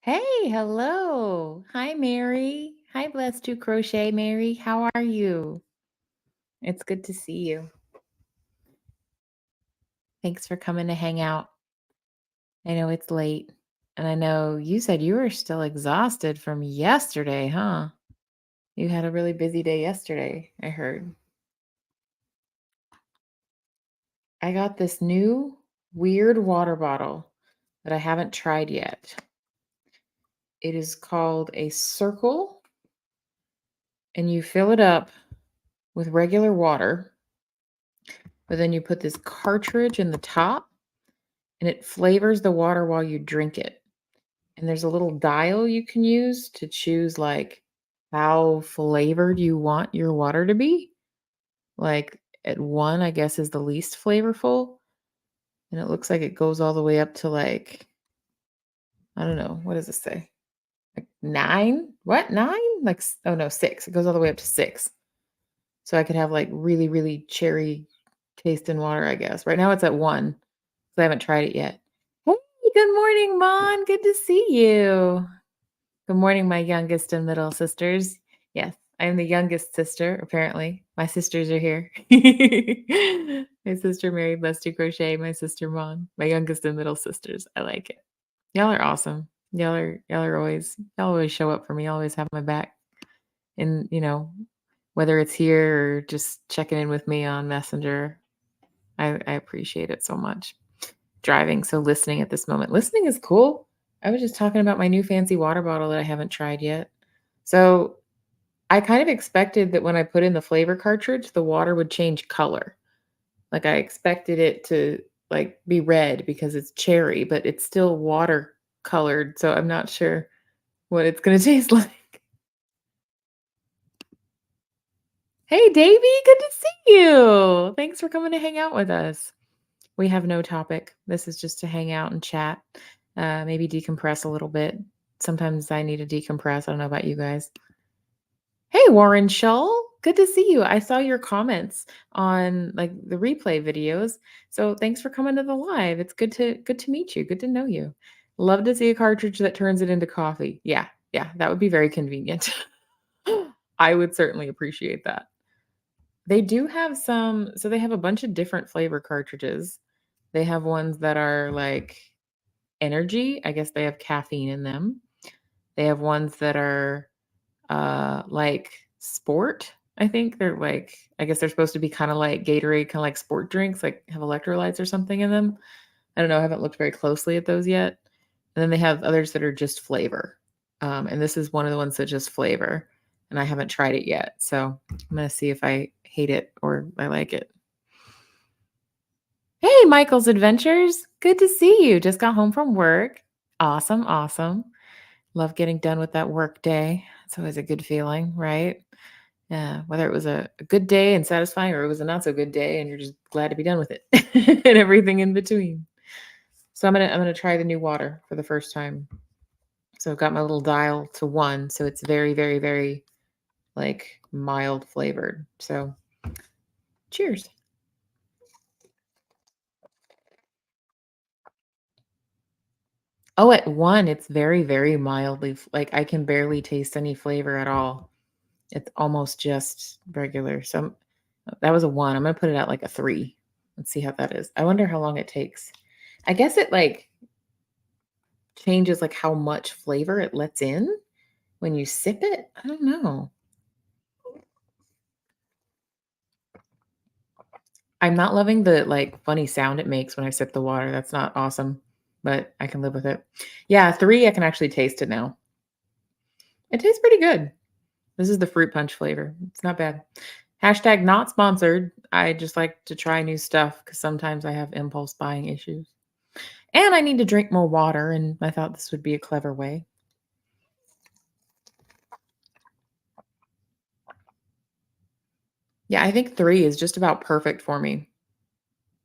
Hey, hello. Hi, Mary. Hi, Blessed to Crochet Mary. How are you? It's good to see you. Thanks for coming to hang out. I know it's late, and I know you said you were still exhausted from yesterday, huh? You had a really busy day yesterday, I heard. I got this new weird water bottle that I haven't tried yet. It is called a Circle, and you fill it up with regular water, but then you put this cartridge in the top and it flavors the water while you drink it. And there's a little dial you can use to choose like how flavored you want your water to be. Like at 1, I guess, is the least flavorful. And it looks like it goes all the way up to like, I don't know, what does this say? Like 9? What? 9? Like, oh no, 6. It goes all the way up to 6. So I could have like really, really cherry taste in water, I guess. Right now it's at 1. So I haven't tried it yet. Hey, good morning, Mon. Good to see you. Good morning, my youngest and middle sisters. Yes, I am the youngest sister, apparently. My sisters are here. My sister Mary loves to crochet, my sister Mon, my youngest and middle sisters. I like it. Y'all are awesome. Y'all always show up for me, always have my back. And whether it's here or just checking in with me on Messenger, I appreciate it so much. Driving, so listening at this moment. Listening is cool. I was just talking about my new fancy water bottle that I haven't tried yet. So I kind of expected that when I put in the flavor cartridge, the water would change color. Like I expected it to like be red because it's cherry, but it's still water colored. So I'm not sure what it's going to taste like. Hey, Davy, good to see you. Thanks for coming to hang out with us. We have no topic. This is just to hang out and chat, maybe decompress a little bit. Sometimes I need to decompress. I don't know about you guys. Hey, Warren Shull. Good to see you. I saw your comments on like the replay videos. So thanks for coming to the live. It's good to meet you. Good to know you. Love to see a cartridge that turns it into coffee. Yeah, yeah, that would be very convenient. I would certainly appreciate that. They do have some, so they have a bunch of different flavor cartridges. They have ones that are like energy. I guess they have caffeine in them. They have ones that are like sport. I think they're like, I guess they're supposed to be kind of like Gatorade, kind of like sport drinks, like have electrolytes or something in them. I don't know. I haven't looked very closely at those yet. And then they have others that are just flavor. And this is one of the ones that just flavor. And I haven't tried it yet. So I'm going to see if I hate it or I like it. Hey, Michael's Adventures. Good to see you. Just got home from work. Awesome. Awesome. Love getting done with that work day. It's always a good feeling, right? Yeah. Whether it was a good day and satisfying or it was a not so good day and you're just glad to be done with it and everything in between. So I'm gonna try the new water for the first time. So I've got my little dial to 1. So it's very, very, very like mild flavored. So cheers. Oh, at 1, it's very, very mildly like I can barely taste any flavor at all. It's almost just regular. So that was a 1. I'm gonna put it at like a 3. Let's see how that is. I wonder how long it takes. I guess it like changes like how much flavor it lets in when you sip it. I don't know. I'm not loving the like funny sound it makes when I sip the water. That's not awesome, but I can live with it. Yeah, 3, I can actually taste it now. It tastes pretty good. This is the fruit punch flavor. It's not bad. Hashtag not sponsored. I just like to try new stuff because sometimes I have impulse buying issues. And I need to drink more water, and I thought this would be a clever way. Yeah, I think 3 is just about perfect for me.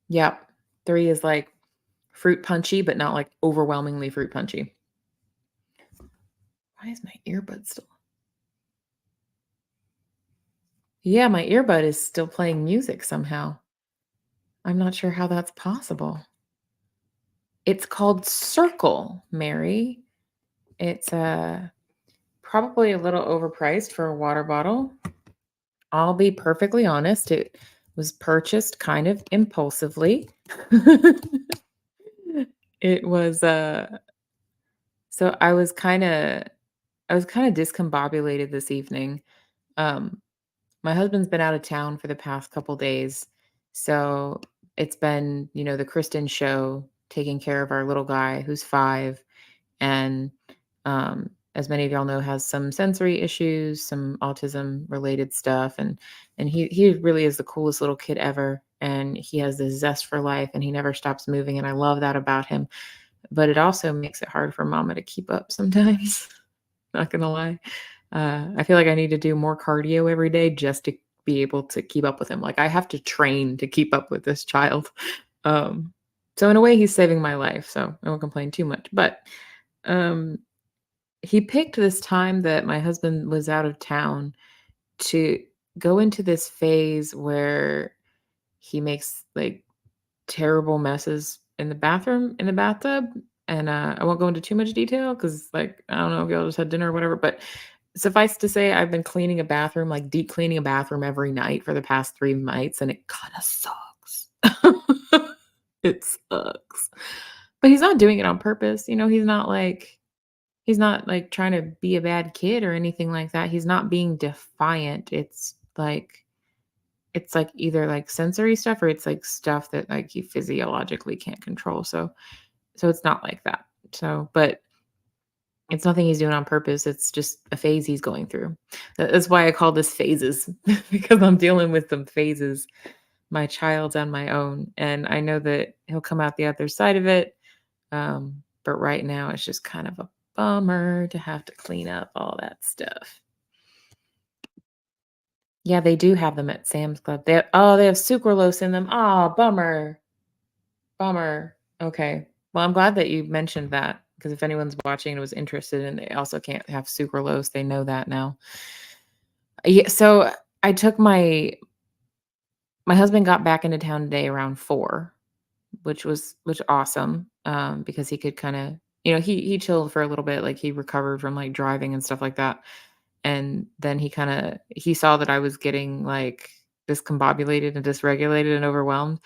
Yep. 3 is like fruit punchy, but not like overwhelmingly fruit punchy. Why is my earbud still? Yeah, my earbud is still playing music somehow. I'm not sure how that's possible. It's called Circle, Mary. It's probably a little overpriced for a water bottle. I'll be perfectly honest, it was purchased kind of impulsively. It was so I was kind of discombobulated this evening. Um my husband's been out of town for the past couple days. So it's been, the Kristen show taking care of our little guy who's 5 and as many of y'all know has some sensory issues, some autism related stuff and he really is the coolest little kid ever and he has this zest for life and he never stops moving and I love that about him. But it also makes it hard for mama to keep up sometimes. Not gonna lie. I feel like I need to do more cardio every day just to be able to keep up with him. Like I have to train to keep up with this child. Um, so in a way, he's saving my life. So I won't complain too much. But um, he picked this time that my husband was out of town to go into this phase where he makes like terrible messes in the bathroom, in the bathtub. And I won't go into too much detail because, like, I don't know if y'all just had dinner or whatever, but suffice to say, I've been cleaning a bathroom, like deep cleaning a bathroom every night for the past 3 nights, and it kind of sucks. It sucks. But he's not doing it on purpose. He's not like trying to be a bad kid or anything like that. He's not being defiant. It's like either like sensory stuff or it's like stuff that like he physiologically can't control. So it's not like that. So, but it's nothing he's doing on purpose. It's just a phase he's going through. That's why I call this phases because I'm dealing with some phases, my child's and my own. And I know that he'll come out the other side of it. But right now it's just kind of a bummer to have to clean up all that stuff. Yeah, they do have them at Sam's Club. They have sucralose in them. Oh, bummer. Bummer. Okay. Well, I'm glad that you mentioned that because if anyone's watching and was interested and they also can't have sucralose, they know that now. Yeah, so I took my husband got back into town today around 4, which awesome. Because he could kind of, he chilled for a little bit, like he recovered from like driving and stuff like that. And then he saw that I was getting like discombobulated and dysregulated and overwhelmed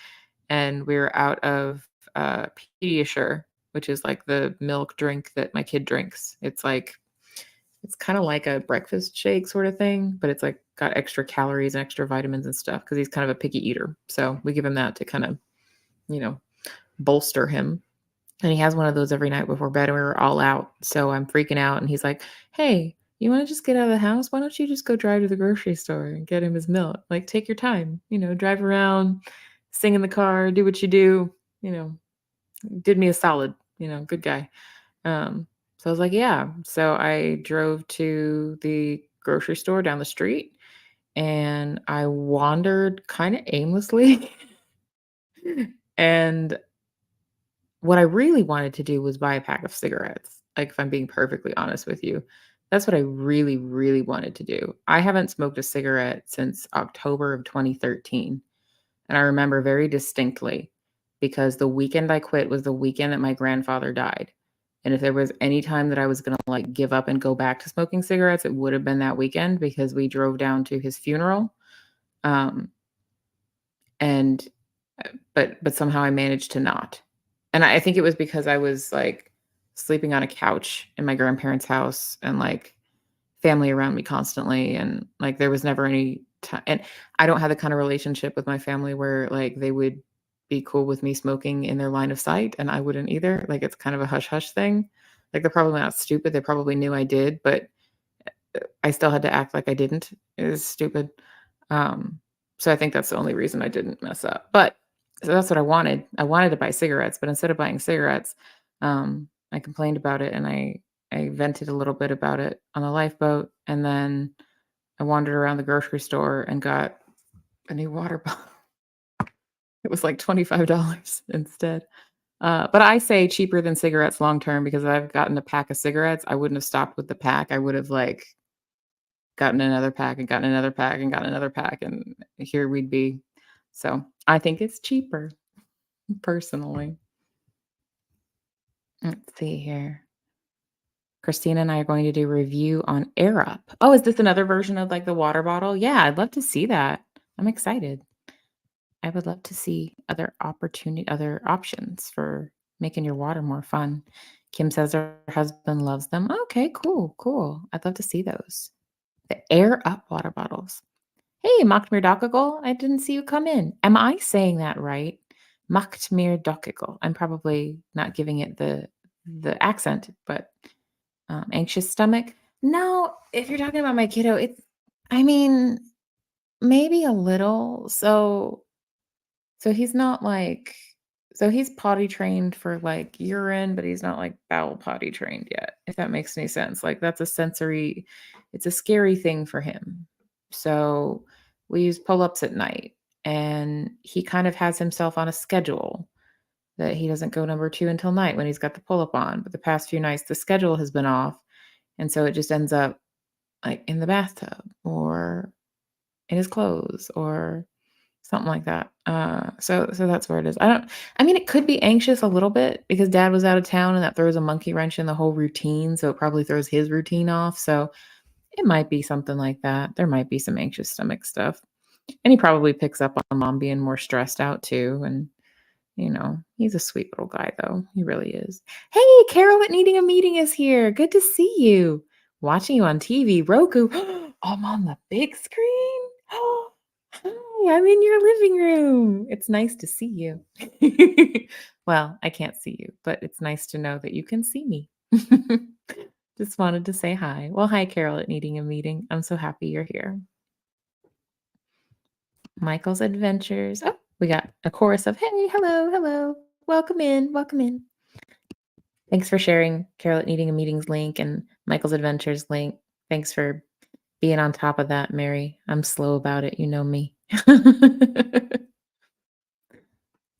and we were out of Pediasure, which is like the milk drink that my kid drinks. It's kind of like a breakfast shake sort of thing, but it's like got extra calories and extra vitamins and stuff because he's kind of a picky eater. So we give him that to kind of, you know, bolster him. And he has one of those every night before bed, and we were all out. So I'm freaking out, and he's like, "Hey, you want to just get out of the house? Why don't you just go drive to the grocery store and get him his milk? Like, take your time, drive around, sing in the car, do what you do. You know, did me a solid. Good guy." So I was like, "Yeah." So I drove to the grocery store down the street, and I wandered kind of aimlessly, and what I really wanted to do was buy a pack of cigarettes, like, if I'm being perfectly honest with you. That's what I really, really wanted to do. I haven't smoked a cigarette since October of 2013, and I remember very distinctly because the weekend I quit was the weekend that my grandfather died, and if there was any time that I was gonna, like, give up and go back to smoking cigarettes, it would have been that weekend because we drove down to his funeral, um, and but somehow I managed to not. And I think it was because I was, like, sleeping on a couch in my grandparents' house and, like, family around me constantly, and, like, there was never any time. And I don't have the kinda relationship with my family where, like, they would be cool with me smoking in their line of sight, and I wouldn't either. Like, it's kind of a hush-hush thing. Like, they're probably not stupid, they probably knew I did, but I still had to act like I didn't. It was stupid. Um, so I think that's the only reason I didn't mess up. But so that's what I wanted. I wanted to buy cigarettes, but instead of buying cigarettes, I complained about it and I vented a little bit about it on the lifeboat, and then I wandered around the grocery store and got a new water bottle. It was like $25 instead. But I say cheaper than cigarettes long term because I've gotten a pack of cigarettes. I wouldn't have stopped with the pack. I would have like gotten another pack and gotten another pack and gotten another pack, and here we'd be. So I think it's cheaper, personally. Let's see here. Christina and I are going to do a review on Air Up. Oh, is this another version of like the water bottle? Yeah, I'd love to see that. I'm excited. I would love to see other options for making your water more fun. Kim says her husband loves them. Okay, cool, cool. I'd love to see those. The Air Up water bottles. Hey, Machtmir Dokagol, I didn't see you come in. Am I saying that right? Machtmir Dokagol. I'm probably not giving it the accent, but anxious stomach. No, if you're talking about my kiddo, I mean, maybe a little. So he's not like so he's potty trained for, like, urine, but he's not, like, bowel potty trained yet, if that makes any sense. Like, that's a sensory it's a scary thing for him. So, we use pull-ups at night, and he kind of has himself on a schedule that he doesn't go number 2 until night when he's got the pull-up on, but the past few nights, the schedule has been off, and so it just ends up, like, in the bathtub or in his clothes or something like that. So that's where it is. I mean, it could be anxious a little bit because dad was out of town and that throws a monkey wrench in the whole routine, so it probably throws his routine off. So it might be something like that. There might be some anxious stomach stuff. And he probably picks up on mom being more stressed out too. And he's a sweet little guy though. He really is. Hey, Carol at Needing a Meeting is here. Good to see you. Watching you on TV, Roku. I'm on the big screen. Hi, I'm in your living room. It's nice to see you. Well, I can't see you, but it's nice to know that you can see me. Just wanted to say hi. Well, hi, Carol at Needing a Meeting. I'm so happy you're here. Michael's Adventures. Oh, we got a chorus of hey, hello, hello. Welcome in, welcome in. Thanks for sharing Carol at Needing a Meeting's link and Michael's Adventures link. Thanks for being on top of that, Mary. I'm slow about it. You know me.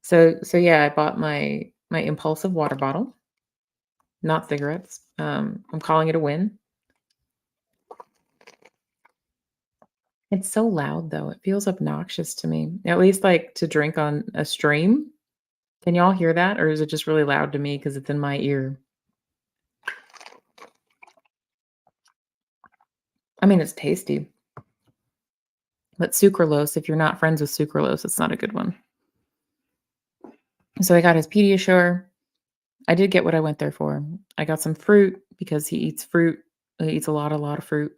So yeah, I bought my impulsive water bottle, not cigarettes. I'm calling it a win. It's so loud though. It feels obnoxious to me. At least like to drink on a stream. Can y'all hear that? Or is it just really loud to me because it's in my ear? I mean, it's tasty. But sucralose, if you're not friends with sucralose, it's not a good one. So I got his Pediasure. I did get what I went there for. I got some fruit because he eats fruit. He eats a lot of fruit.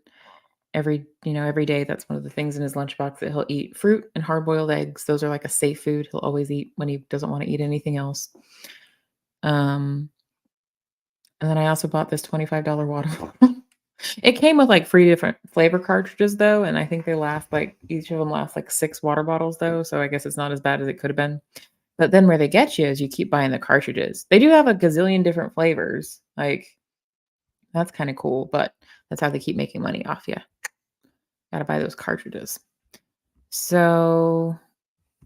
Every day, that's one of the things in his lunchbox that he'll eat fruit and hard-boiled eggs. Those are like a safe food he'll always eat when he doesn't want to eat anything else. And then I also bought this $25 water bottle. It came with like 3 different flavor cartridges though, and I think each of them last like 6 water bottles though, so I guess it's not as bad as it could have been. But then where they get you is you keep buying the cartridges. They do have a gazillion different flavors. Like, that's kinda cool, but that's how they keep making money off you. Gotta buy those cartridges. So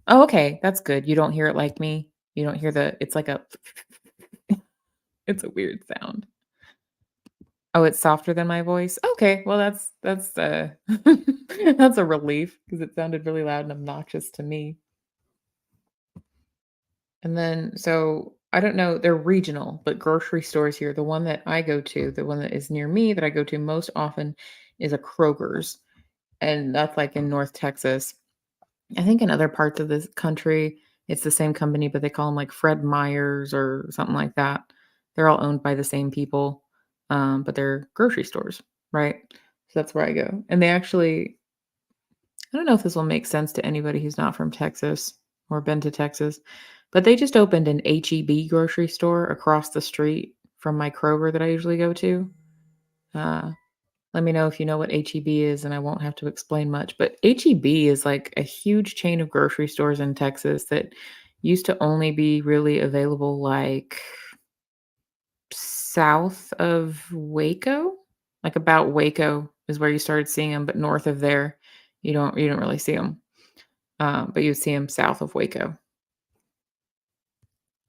oh, okay, that's good. You don't hear it like me? You don't hear it's like a it's a weird sound. Oh, it's softer than my voice? Okay, well, that's that's a relief because it sounded really loud and obnoxious to me. And then I don't know, they're regional, but grocery stores here, the one that I go to, the one that is near me that I go to most often is a Kroger's, and that's, like, in North Texas. I think in other parts of this country, it's the same company, but they call them like, Fred Meyers or something like that. They're all owned by the same people, but they're grocery stores, right? So that's where I go, and they actually I don't know if this will make sense to anybody who's not from Texas or been to Texas, but they just opened an H-E-B grocery store across the street from my Kroger that I usually go to. Uh, Let me know if you know what H-E-B is, and I won't have to explain much. But H-E-B is like a huge chain of grocery stores in Texas that used to only be really available like south of Waco, like about Waco is where you started seeing them, but north of there, you don't really see them. But you see them south of Waco.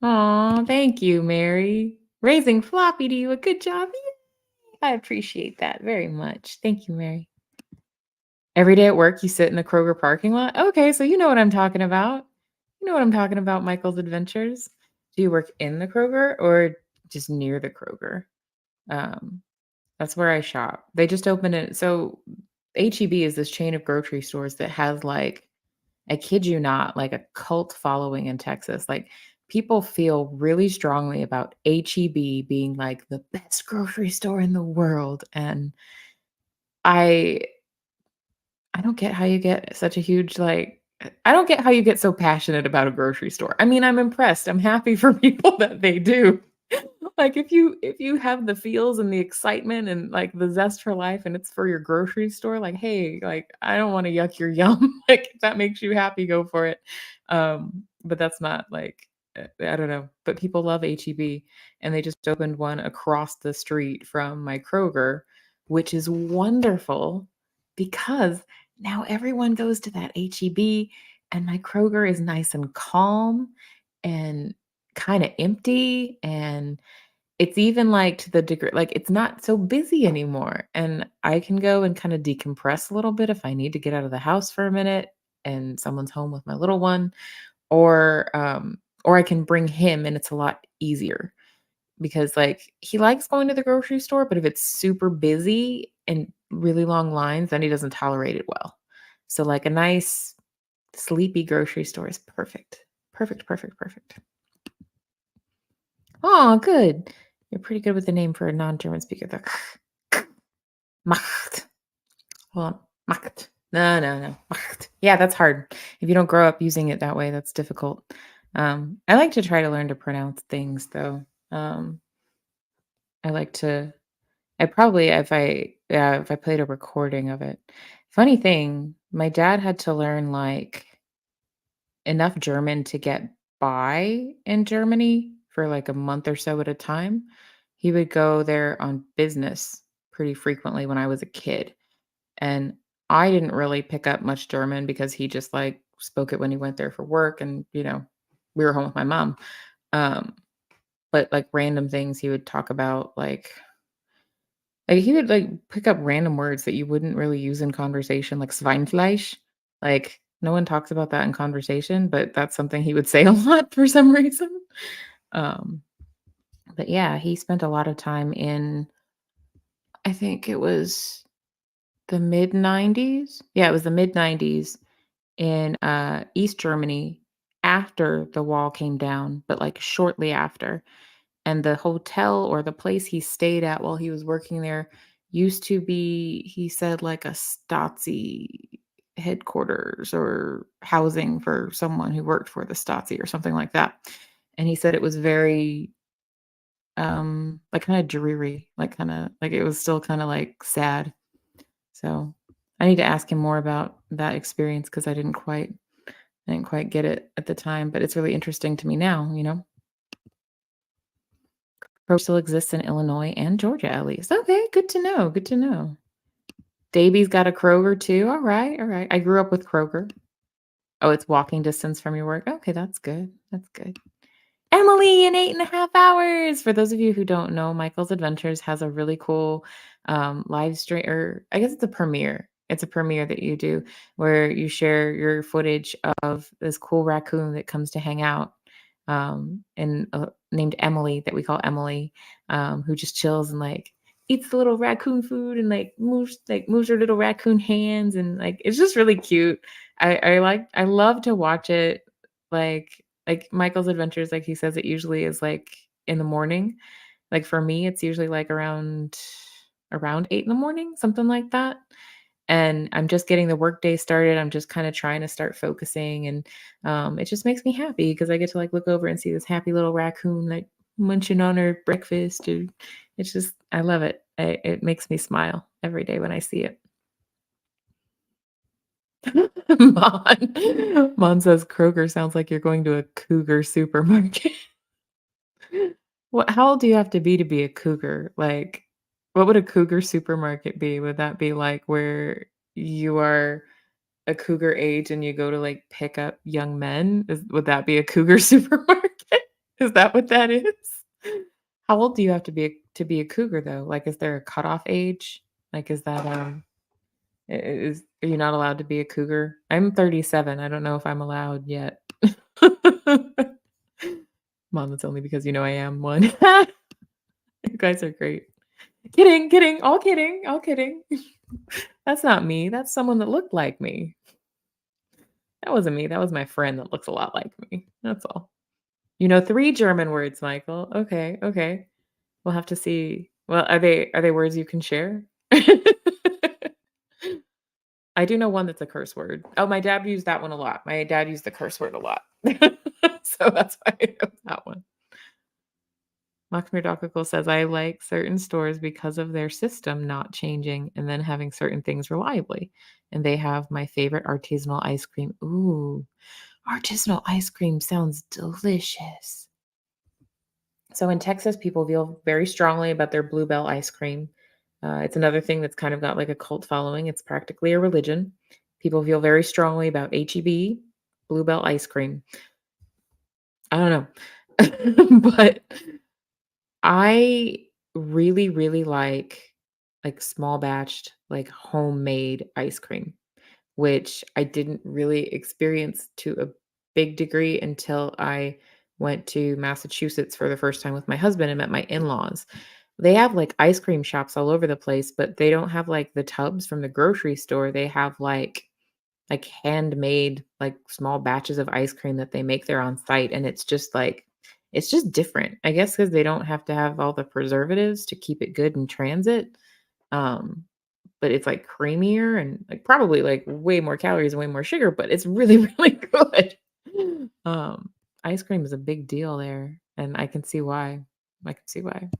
Aw, thank you, Mary. Raising Floppy to you a good job. Yay! I appreciate that very much. Thank you, Mary. Every day at work, you sit in the Kroger parking lot. Okay, so you know what I'm talking about. You know what I'm talking about, Michael's Adventures. Do you work in the Kroger or just near the Kroger? Um, That's where I shop. They just opened it. So HEB is this chain of grocery stores that has like, I kid you not, like a cult following in Texas. Like people feel really strongly about HEB being like the best grocery store in the world. And I I don't get how you get such a huge like I don't get how you get so passionate about a grocery store. I mean, I'm impressed. I'm happy for people that they do. Like if you have the feels and the excitement and like the zest for life and it's for your grocery store, like, hey, like I don't want to yuck your yum. Like if that makes you happy, go for it. But that's not like I don't know. But people love HEB and they just opened one across the street from my Kroger, which is wonderful because now everyone goes to that HEB and my Kroger is nice and calm and kind of empty and it's even like to the degree like it's not so busy anymore and I can go and kind of decompress a little bit if I need to get out of the house for a minute and someone's home with my little one or I can bring him and it's a lot easier because like he likes going to the grocery store but if it's super busy and really long lines then he doesn't tolerate it well. So like a nice sleepy grocery store is perfect. Perfect, perfect, perfect. Oh, good. You're pretty good with the name for a non-German speaker. The Macht. Hold on. Macht. No, no, no. Macht. Yeah, that's hard. If you don't grow up using it that way, that's difficult. I like to try to learn to pronounce things though. I like to I probably if I played a recording of it. Funny thing, my dad had to learn like enough German to get by in Germany for like a month or so at a time. He would go there on business pretty frequently when I was a kid. And I didn't really pick up much German because he just like spoke it when he went there for work and, we were home with my mom. Um, but like random things he would talk about like he would like pick up random words that you wouldn't really use in conversation like Schweinfleisch. Like no one talks about that in conversation, but that's something he would say a lot for some reason. Um, but yeah, he spent a lot of time in I think it was the mid 90s. Yeah, it was the mid 90s in East Germany after the wall came down, but like shortly after. And the hotel or the place he stayed at while he was working there used to be, he said, like a Stasi headquarters or housing for someone who worked for the Stasi or something like that. And he said it was very like kind of dreary, like kind of like it was still kind of like sad. So I need to ask him more about that experience because I didn't quite get it at the time, but it's really interesting to me now. Kroger still exists in Illinois and Georgia, at least. Okay, good to know, good to know. Davy's got a Kroger too. All right, all right. I grew up with Kroger. Oh, it's walking distance from your work. Okay, that's good. That's good. Emily in 8.5 hours. For those of you who don't know, Michael's Adventures has a really cool live stream, or I guess it's a premiere. It's a premiere that you do where you share your footage of this cool raccoon that comes to hang out, and named Emily that we call Emily, who just chills and like eats the little raccoon food and like moves her little raccoon hands and like it's just really cute. I love to watch it like Michael's Adventures, like he says it usually is like in the morning. Like for me, it's usually like around 8 in the morning, something like that. And I'm just getting the workday started. I'm just kind of trying to start focusing and it just makes me happy because I get to like look over and see this happy little raccoon like munching on her breakfast. And it's just I love it. It makes me smile every day when I see it. Mon says Kroger sounds like you're going to a cougar supermarket. What how old do you have to be a cougar? Like, what would a cougar supermarket be? Would that be like where you are a cougar age and you go to like pick up young men? Would that be a cougar supermarket? Is that what that is? How old do you have to be a cougar though? Like, is there a cutoff age? Like, is that is are you not allowed to be a cougar? I'm 37. I don't know if I'm allowed yet. Mom, that's only because you know I am one. You guys are great. Kidding, kidding, all kidding. That's not me, that's someone that looked like me. That wasn't me, that was my friend that looks a lot like me, that's all. You know 3 German words, Michael. Okay, okay. We'll have to see. Well, are they words you can share? I do know one that's a curse word. Oh, my dad used that one a lot. My dad used the curse word a lot. So that's why I know that one. Lakshmi Dakakul says, "I like certain stores because of their system not changing and then having certain things reliably. And they have my favorite artisanal ice cream." Ooh, artisanal ice cream sounds delicious. So in Texas, people feel very strongly about their Bluebell ice cream. It's another thing that's kind of got like a cult following. It's practically a religion. People feel very strongly about HEB, Bluebell ice cream. I don't know. But I really, really like small batched, like homemade ice cream, which I didn't really experience to a big degree until I went to Massachusetts for the first time with my husband and met my in-laws. They have like ice cream shops all over the place, but they don't have like the tubs from the grocery store. They have like handmade like small batches of ice cream that they make there on site, and it's just different. I guess cuz they don't have to have all the preservatives to keep it good in transit. Um but it's, like, creamier and, like, probably, like, way more calories and way more sugar, but it's really, really good. Um, Ice cream is a big deal there, and I can see why. I can see why.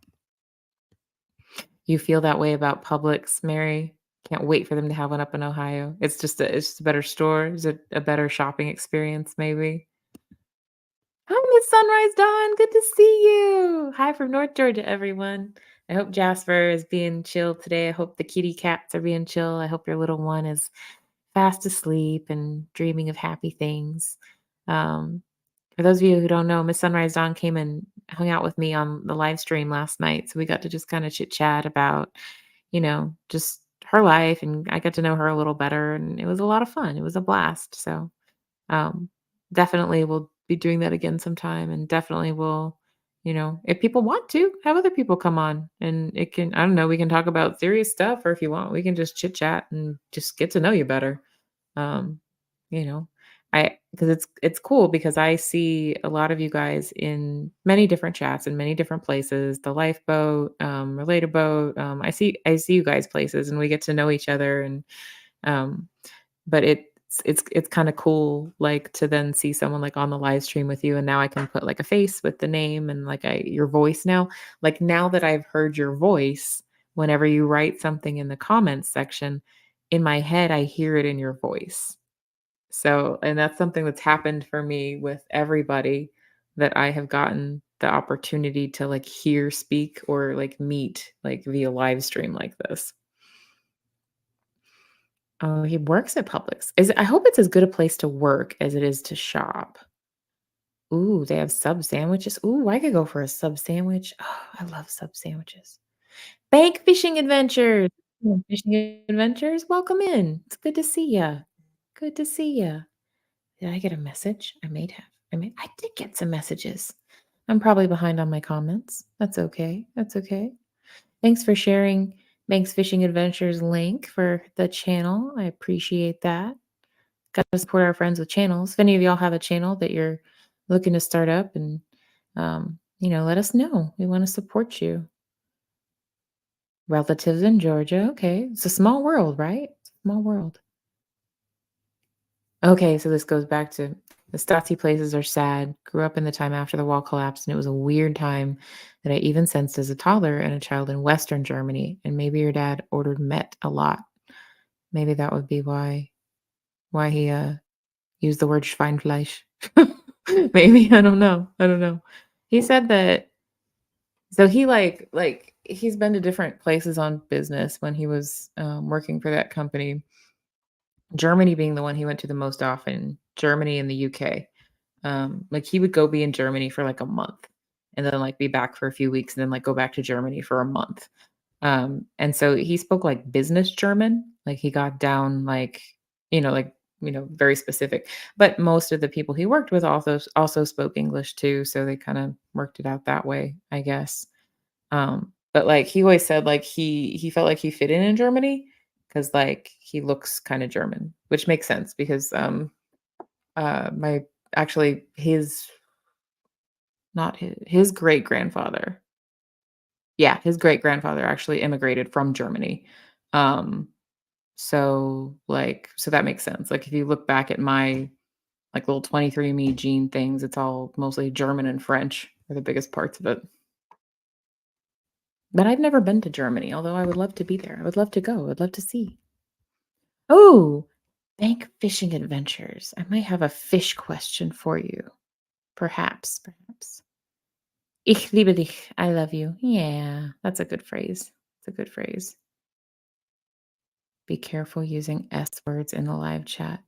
You feel that way about Publix, Mary? Can't wait for them to have one up in Ohio. It's just a better store? Is it a better shopping experience maybe? Hi, Miss Sunrise Dawn, good to see you. Hi from North Georgia, everyone. I hope Jasper is being chill today. I hope the kitty cats are being chill. I hope your little one is fast asleep and dreaming of happy things. Um, for those of you who don't know, Miss Sunrise Dawn came and hung out with me on the live stream last night. So we got to just kind of chit chat about, just her life. And I got to know her a little better. And it was a lot of fun. It was a blast. So um, definitely we'll be doing that again sometime, and definitely will, if people want to, have other people come on, and it can, I don't know, we can talk about serious stuff, or if you want, we can just chit chat and just get to know you better. Um, you know, I because it's cool because I see a lot of you guys in many different chats in many different places. The lifeboat, related boat. I see you guys places, and we get to know each other, and um, but it's kinda cool, like, to then see someone, like, on the live stream with you, and now I can put, like, a face with the name and, like, your voice now. Like, now that I've heard your voice, whenever you write something in the comments section, in my head, I hear it in your voice. So and that's something that's happened for me with everybody that I have gotten the opportunity to, like, hear speak or, like, meet, like, via live stream like this. Oh, he works at Publix. I hope it's as good a place to work as it is to shop. Ooh, they have sub sandwiches. Ooh, I could go for a sub sandwich. Oh, I love sub sandwiches. Bank Fishing Adventures. Fishing Adventures, welcome in. It's good to see ya. Good to see ya. Did I get a message? I may have. I did get some messages. I'm probably behind on my comments. That's okay. That's okay. Thanks for sharing Banks Fishing Adventures link for the channel. I appreciate that. Gotta support our friends with channels. If any of y'all have a channel that you're looking to start up, and let us know. We want to support you. Relatives in Georgia. Okay. It's a small world, right? Small world. Okay, so this goes back to the Stasi places are sad. Grew up in the time after the wall collapsed, and it was a weird time that I even sensed as a toddler and a child in Western Germany. And maybe your dad ordered Met a lot. Maybe that would be why he used the word Schweinfleisch. Maybe, I don't know. I don't know. He said that so he he's been to different places on business when he was working for that company. Germany being the one he went to the most often, Germany and the UK. Like he would go be in Germany for like a month and then like be back for a few weeks and then like go back to Germany for a month. And so he spoke like business German, like he got down very specific. But most of the people he worked with also spoke English too, so they kind of worked it out that way, I guess. But, like, he always said, like, he felt like he fit in Germany because like, he looks kinda German, which makes sense because, my actually, his not his great-grandfather, yeah, his great-grandfather actually immigrated from Germany. Um, so that makes sense. Like, if you look back at my, like, little 23andMe gene things, it's all mostly German and French are the biggest parts of it. But I've never been to Germany, although I would love to be there. I would love to go. I'd love to see. Oh, bank fishing adventures. I might have a fish question for you. Perhaps, perhaps. Ich liebe dich. I love you. Yeah, that's a good phrase. It's a good phrase. Be careful using S words in the live chat.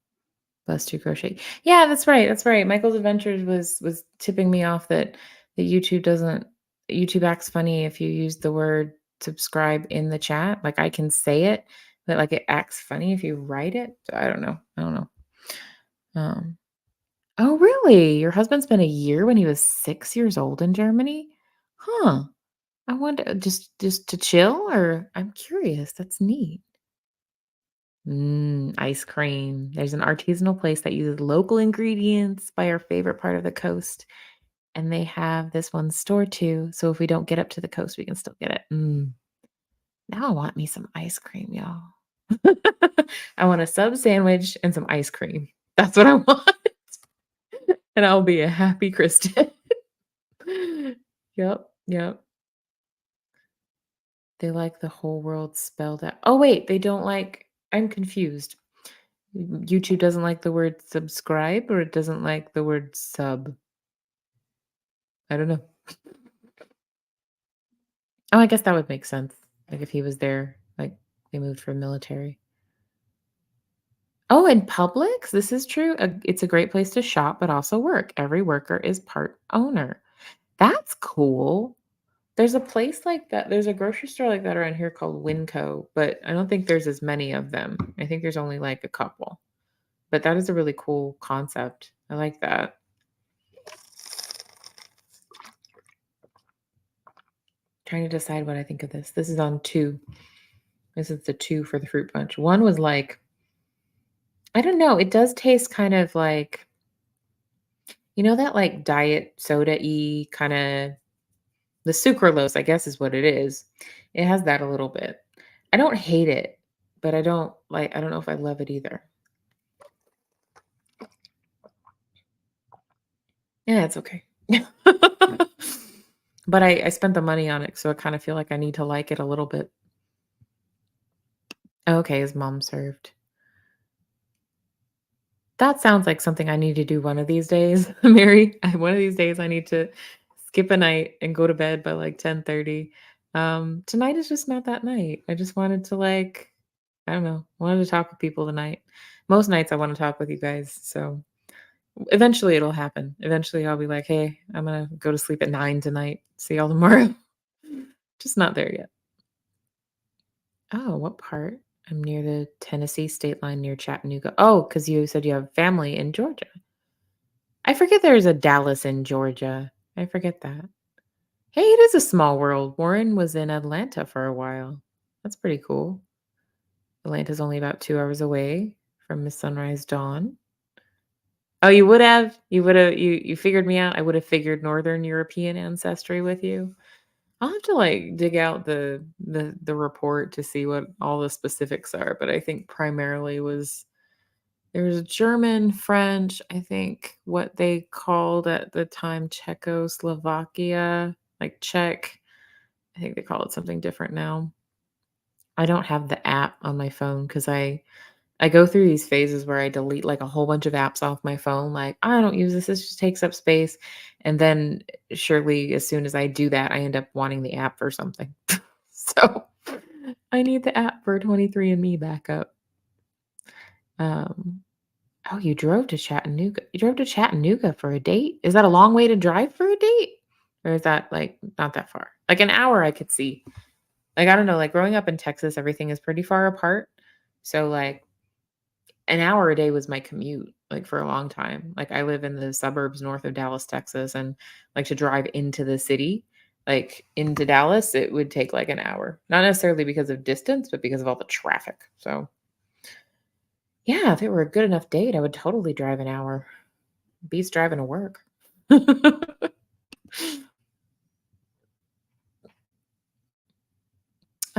Bus to crochet. Yeah, that's right. That's right. Michael's Adventures was tipping me off that YouTube acts funny if you use the word subscribe in the chat. Like I can say it, but like it acts funny if you write it. So I don't know. I don't know. Um, oh, really? Your husband spent a year when he was 6 years old in Germany? Huh. I wonder just to chill or I'm curious. That's neat. Ice cream. There's an artisanal place that uses local ingredients by our favorite part of the coast, and they have this one store too. So if we don't get up to the coast, we can still get it. Now I want me some ice cream, y'all. I want a sub sandwich and some ice cream. That's what I want, and I'll be a happy Kristen. Yep, yep. They like the whole world spelled out. Oh wait, they don't like. I'm confused. YouTube doesn't like the word subscribe or it doesn't like the word sub? I don't know. Oh, I guess that would make sense. Like if he was there, like they moved from military. Oh, and Publix, this is true. It's a great place to shop, but also work. Every worker is part owner. That's cool. There's a place like that. There's a grocery store like that around here called Winco, but I don't think there's as many of them. I think there's only like a couple. But that is a really cool concept. I like that. Trying to decide what I think of this. This is on 2. This is the 2 for the fruit punch. One was like, I don't know, it does taste kind of like, that like diet soda-y kinda the sucralose, I guess is what it is. It has that a little bit. I don't hate it, but I don't know if I love it either. Yeah, it's okay. But I spent the money on it, so I kinda feel like I need to like it a little bit. Okay, his mom served. That sounds like something I need to do one of these days, Mary. One of these days, I need to skip a night and go to bed by like 10:30. Tonight is just not that night. I just wanted to like, I don't know, wanted to talk with people tonight. Most nights I want to talk with you guys. So eventually it'll happen. Eventually I'll be like, hey, I'm gonna go to sleep at 9 tonight. See y'all tomorrow. Just not there yet. Oh, what part? I'm near the Tennessee state line near Chattanooga. Oh, because you said you have family in Georgia. I forget there's a Dallas in Georgia. I forget that. Hey, it is a small world. Warren was in Atlanta for a while. That's pretty cool. Atlanta's only about 2 hours away from Miss Sunrise Dawn. Oh, you would have? You figured me out? I would have figured Northern European ancestry with you. I'll have to, like, dig out the report to see what all the specifics are, but I think primarily there was German, French, I think what they called at the time Czechoslovakia, like Czech. I think they call it something different now. I don't have the app on my phone because I go through these phases where I delete like a whole bunch of apps off my phone. Like, I don't use this. This just takes up space. And then surely as soon as I do that, I end up wanting the app for something. So I need the app for 23andMe backup. Um, oh, you drove to Chattanooga. You drove to Chattanooga for a date? Is that a long way to drive for a date? Or is that like not that far? Like an hour I could see. Like, I don't know, like growing up in Texas, everything is pretty far apart. So like an hour a day was my commute, like for a long time. Like I live in the suburbs north of Dallas, Texas, and like to drive into the city, like into Dallas, it would take like an hour. Not necessarily because of distance, but because of all the traffic. So, yeah, if it were a good enough date, I would totally drive an hour. Beats driving to work.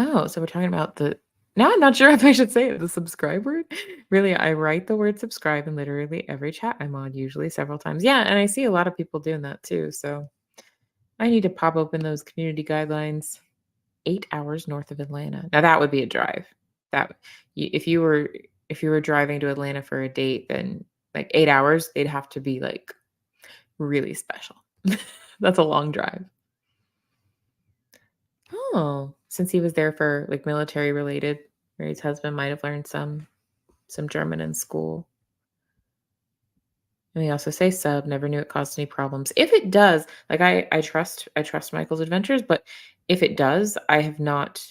Oh, so we're talking about the now I'm not sure if I should say it, the subscribe word. Really, I write the word subscribe in literally every chat I'm on, usually several times. Yeah, and I see a lot of people doing that too. So I need to pop open those community guidelines. 8 hours north of Atlanta. Now that would be a drive. That if you were driving to Atlanta for a date, then like 8 hours, they'd have to be like really special. That's a long drive. Oh, since he was there for like military related, Mary's husband might have learned some German in school. And they also say sub, never knew it caused any problems. If it does, like I trust Michael's adventures, but if it does, I have not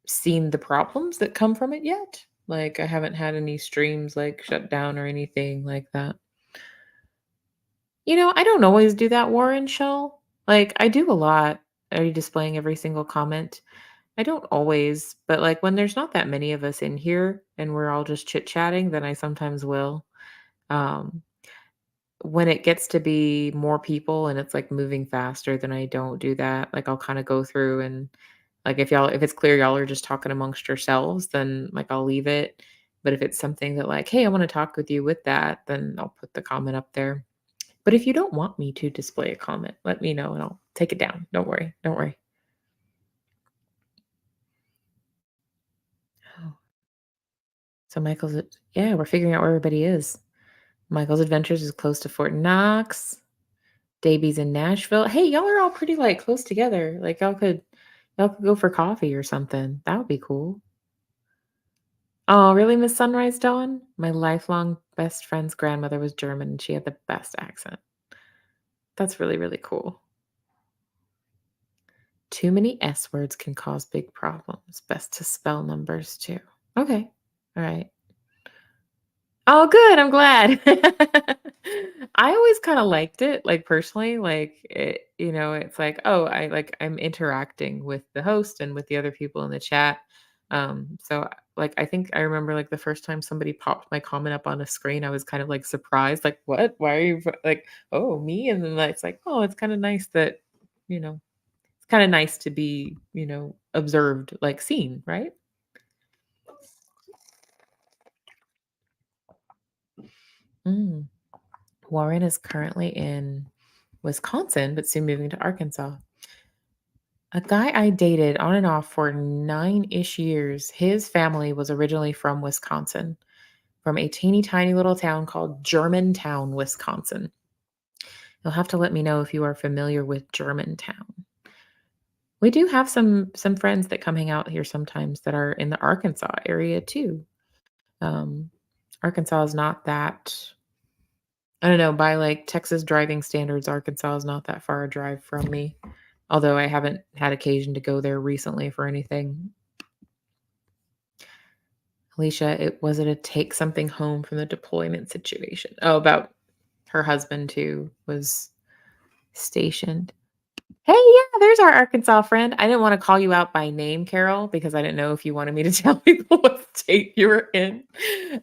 seen the problems that come from it yet. Like I haven't had any streams like shut down or anything like that. I don't always do that, Warren Shell. Like I do a lot. Are you displaying every single comment? I don't always, but like when there's not that many of us in here and we're all just chit-chatting, then I sometimes will. Um, when it gets to be more people and it's like moving faster, then I don't do that. Like I'll kind of go through and like if it's clear y'all are just talking amongst yourselves, then like I'll leave it. But if it's something that like, hey, I want to talk with you with that, then I'll put the comment up there. But if you don't want me to display a comment, let me know and I'll take it down. Don't worry. Don't worry. Oh. So yeah, we're figuring out where everybody is. Michael's Adventures is close to Fort Knox. Davies in Nashville. Hey, y'all are all pretty like close together. Like y'all could go for coffee or something. That would be cool. Oh, really, Miss Sunrise Dawn? My lifelong best friend's grandmother was German and she had the best accent. That's really, really cool. Too many S words can cause big problems. Best to spell numbers too. Okay. All right. Oh, good, I'm glad. I always kinda liked it, like, personally, like, it's like, oh, I'm interacting with the host and with the other people in the chat. So, like, I think I remember, like, the first time somebody popped my comment up on a screen, I was kind of, like, surprised, like, "What? Why are you" like, "Oh, me?" And then, like, it's like, "Oh, it's kinda nice that" you know, it's kinda nice to be, observed, like, seen, right? Mm. Warren is currently in Wisconsin, but soon moving to Arkansas. A guy I dated on and off for 9-ish years, his family was originally from Wisconsin, from a teeny tiny little town called Germantown, Wisconsin. You'll have to let me know if you are familiar with Germantown. We do have some friends that come hang out here sometimes that are in the Arkansas area too. Um, Arkansas is not that I don't know, by, like, Texas driving standards, Arkansas is not that far a drive from me, although I haven't had occasion to go there recently for anything. Alicia, was it a take something home from the deployment situation? Oh, about her husband who was stationed. Hey, yeah, there's our Arkansas friend. I didn't wanna call you out by name, Carol, because I didn't know if you wanted me to tell people what state you were in.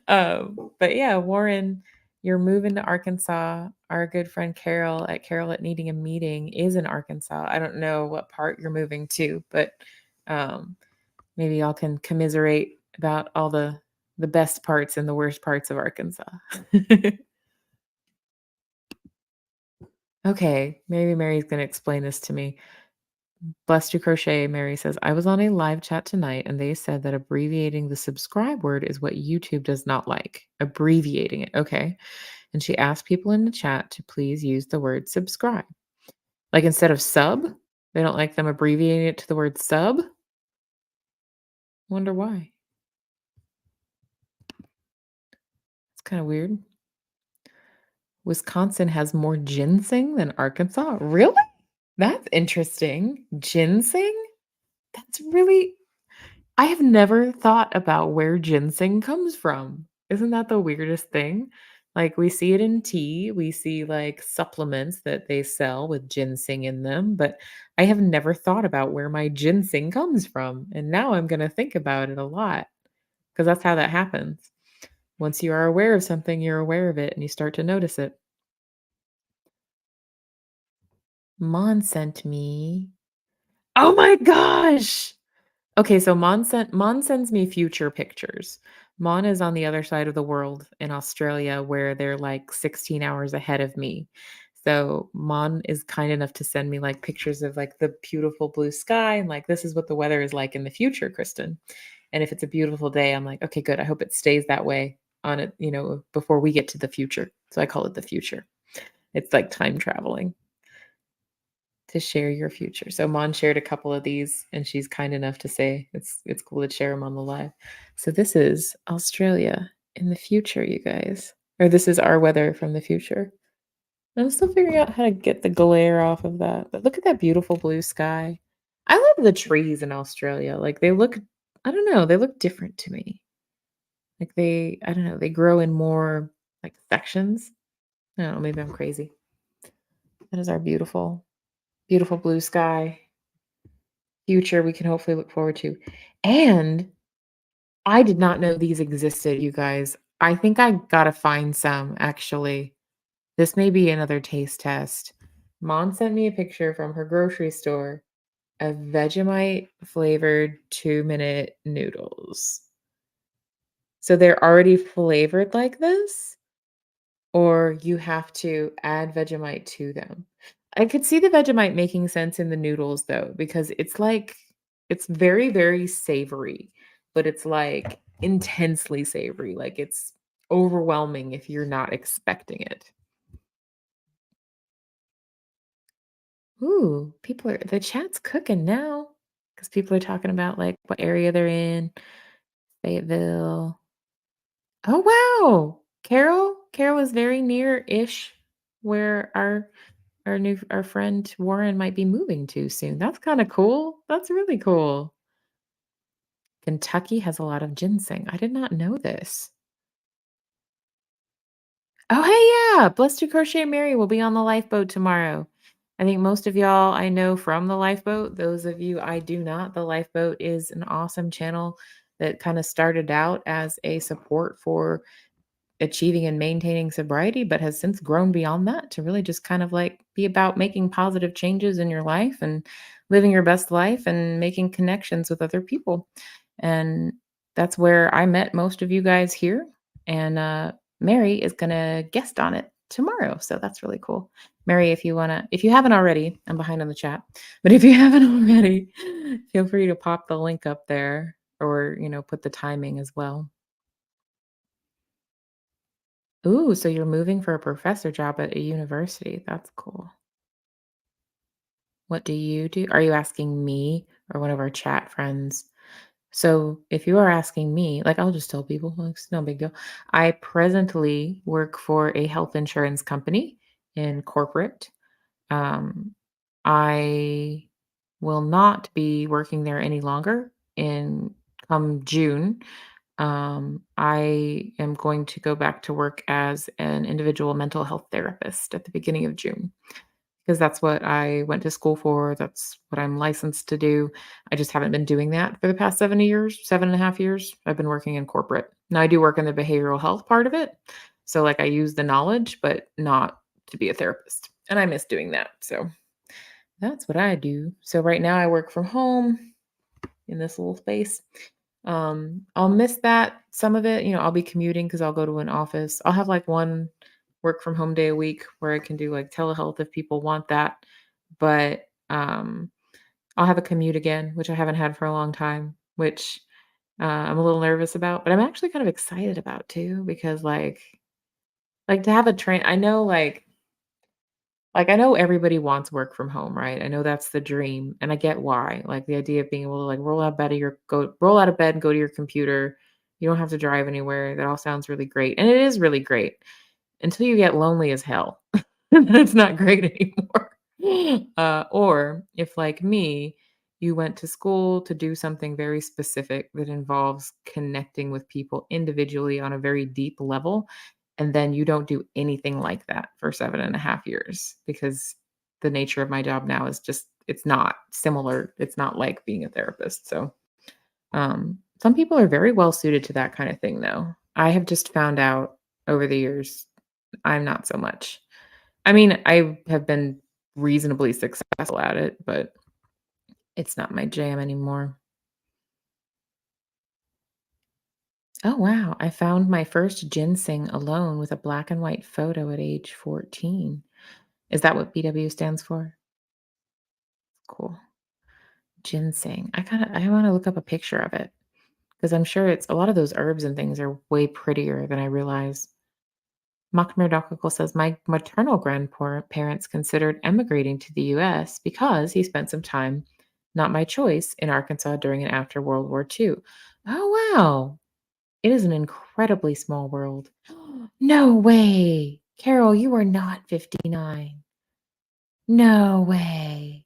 But yeah, Warren, you're moving to Arkansas. Our good friend Carol at Needing a Meeting is in Arkansas. I don't know what part you're moving to, but, um, maybe y'all can commiserate about all the best parts and the worst parts of Arkansas. Okay, maybe Mary's gonna explain this to me. Blessed to Crochet, Mary says, I was on a live chat tonight and they said that abbreviating the subscribe word is what YouTube does not like. Abbreviating it. Okay. And she asked people in the chat to please use the word subscribe. Like instead of sub, they don't like them abbreviating it to the word sub. Wonder why. It's kind of weird. Wisconsin has more ginseng than Arkansas. Really? That's interesting. Ginseng? That's really I have never thought about where ginseng comes from. Isn't that the weirdest thing? Like, we see it in tea, we see, like, supplements that they sell with ginseng in them, but I have never thought about where my ginseng comes from, and now I'm gonna think about it a lot because that's how that happens. Once you are aware of something, you're aware of it, and you start to notice it. Mon sent me oh my gosh! Okay, so Mon sends me future pictures. Mon is on the other side of the world in Australia where they're like 16 hours ahead of me. So Mon is kind enough to send me like pictures of like the beautiful blue sky and like this is what the weather is like in the future, Kristen. And if it's a beautiful day, I'm like, okay, good. I hope it stays that way on it, before we get to the future. So I call it the future. It's like time traveling to share your future. So Mon shared a couple of these, and she's kind enough to say it's cool to share them on the live. So this is Australia in the future, you guys, or this is our weather from the future. I'm still figuring out how to get the glare off of that. But look at that beautiful blue sky. I love the trees in Australia. Like they look, I don't know, they look different to me. Like I don't know, they grow in more like sections. I don't know, maybe I'm crazy. That is our beautiful, beautiful blue sky. Future we can hopefully look forward to. And I did not know these existed, you guys. I think I gotta find some actually. This may be another taste test. Mom sent me a picture from her grocery store of Vegemite flavored 2-minute noodles. So they're already flavored like this? Or you have to add Vegemite to them. I could see the Vegemite making sense in the noodles though, because it's very, very savory, but it's like intensely savory. Like it's overwhelming if you're not expecting it. Ooh, the chat's cooking now because people are talking about like what area they're in, Fayetteville. Oh wow. Carol is very near-ish where our friend Warren might be moving to soon. That's kinda cool. That's really cool. Kentucky has a lot of ginseng. I did not know this. Oh, hey, yeah. Blessed to Crochet Mary will be on the lifeboat tomorrow. I think most of y'all I know from the lifeboat. Those of you I do not, the lifeboat is an awesome channel that kinda started out as a support for achieving and maintaining sobriety, but has since grown beyond that to really just kind of like be about making positive changes in your life and living your best life and making connections with other people. And that's where I met most of you guys here. And Mary is going to guest on it tomorrow. So that's really cool. Mary, if you haven't already, I'm behind on the chat, but if you haven't already, feel free to pop the link up there or, put the timing as well. Ooh, so you're moving for a professor job at a university. That's cool. What do you do? Are you asking me or one of our chat friends? So if you are asking me, like I'll just tell people, like, it's no big deal. I presently work for a health insurance company in corporate. Um, I will not be working there any longer in come June. I am going to go back to work as an individual mental health therapist at the beginning of June because that's what I went to school for. That's what I'm licensed to do. I just haven't been doing that for the past 7 years, 7.5 years. I've been working in corporate. Now I do work in the behavioral health part of it. So like I use the knowledge, but not to be a therapist. And I miss doing that. So that's what I do. So right now I work from home in this little space. I'll miss that some of it, I'll be commuting because I'll go to an office. I'll have like one work from home day a week where I can do like telehealth if people want that. But I'll have a commute again, which I haven't had for a long time, which I'm a little nervous about, but I'm actually kind of excited about too because like to have a train. I know I know everybody wants work from home, right? I know that's the dream, and I get why. Like, the idea of being able to, like, roll out of bed and go to your computer. You don't have to drive anywhere. That all sounds really great, and it is really great until you get lonely as hell. Then it's not great anymore. Or if, like me, you went to school to do something very specific that involves connecting with people individually on a very deep level, and then you don't do anything like that for 7.5 years because the nature of my job now is just it's not similar. It's not like being a therapist. So some people are very well suited to that kind of thing though. I have just found out over the years I'm not so much. I mean, I have been reasonably successful at it, but it's not my jam anymore. Oh, wow. I found my first ginseng alone with a black and white photo at age 14. Is that what BW stands for? Cool. Ginseng. I want to look up a picture of it because I'm sure it's a lot of those herbs and things are way prettier than I realize. Makmir says my maternal grandparents considered emigrating to the US because he spent some time, not my choice, in Arkansas during and after World War II. Oh, wow. It is an incredibly small world. No way. Carol, you are not 59. No way.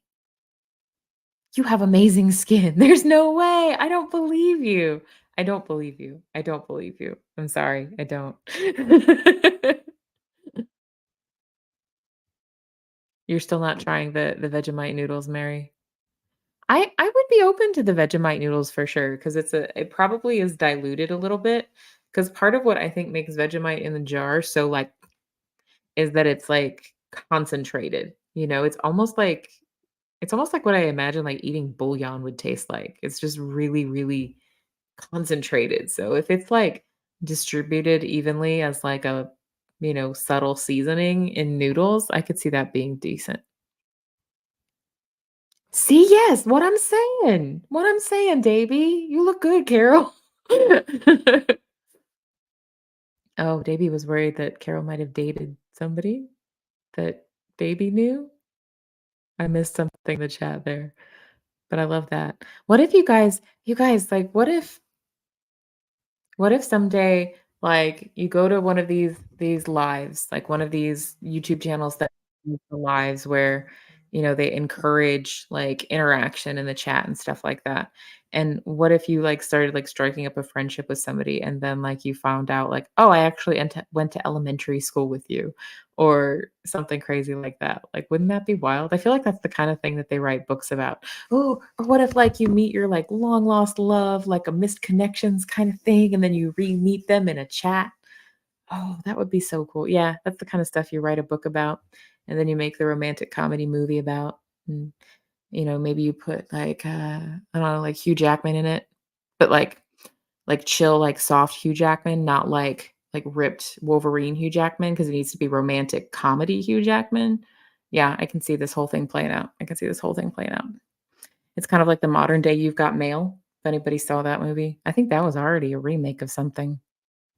You have amazing skin. There's no way. I don't believe you. I don't believe you. I don't believe you. I'm sorry. I don't. You're still not trying the Vegemite noodles, Mary? I would be open to the Vegemite noodles for sure because it probably is diluted a little bit. Because part of what I think makes Vegemite in the jar so, like, is that it's, like, concentrated, it's almost like what I imagine, like, eating bouillon would taste like. It's just really, really concentrated, so if it's, like, distributed evenly as, like, a, subtle seasoning in noodles, I could see that being decent. See, yes, what I'm saying, Davy. You look good, Carol. Oh, Davy was worried that Carol might have dated somebody that Baby knew? I missed something in the chat there, but I love that. What if you guys, like, what if someday, like, you go to one of these lives, like one of these YouTube channels that do the lives where, they encourage, like, interaction in the chat and stuff like that, and what if you, like, started, like, striking up a friendship with somebody and then, like, you found out, like, "Oh, I actually went to elementary school with you," or something crazy like that. Like, wouldn't that be wild? I feel like that's the kind of thing that they write books about. Oh, or what if, like, you meet your, like, long lost love, like a missed connections kind of thing, and then you re-meet them in a chat? Oh, that would be so cool. Yeah, that's the kind of stuff you write a book about, and then you make the romantic comedy movie about. And, maybe you put, like, I don't know, like, Hugh Jackman in it, but, like, chill, like, soft Hugh Jackman, not like ripped Wolverine Hugh Jackman, because it needs to be romantic comedy Hugh Jackman. Yeah, I can see this whole thing playing out. I can see this whole thing playing out. It's kind of like the modern day You've Got Mail, if anybody saw that movie. I think that was already a remake of something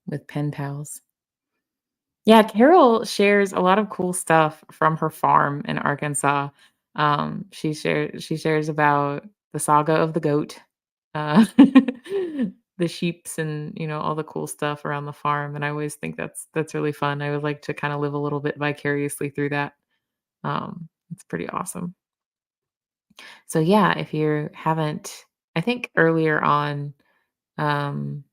with pen pals. Yeah, Carol shares a lot of cool stuff from her farm in Arkansas. She shares about the saga of the goat, the sheeps and, all the cool stuff around the farm, and I always think that's really fun. I would like to kinda live a little bit vicariously through that. It's pretty awesome. So, yeah, if you haven't I think earlier on, um,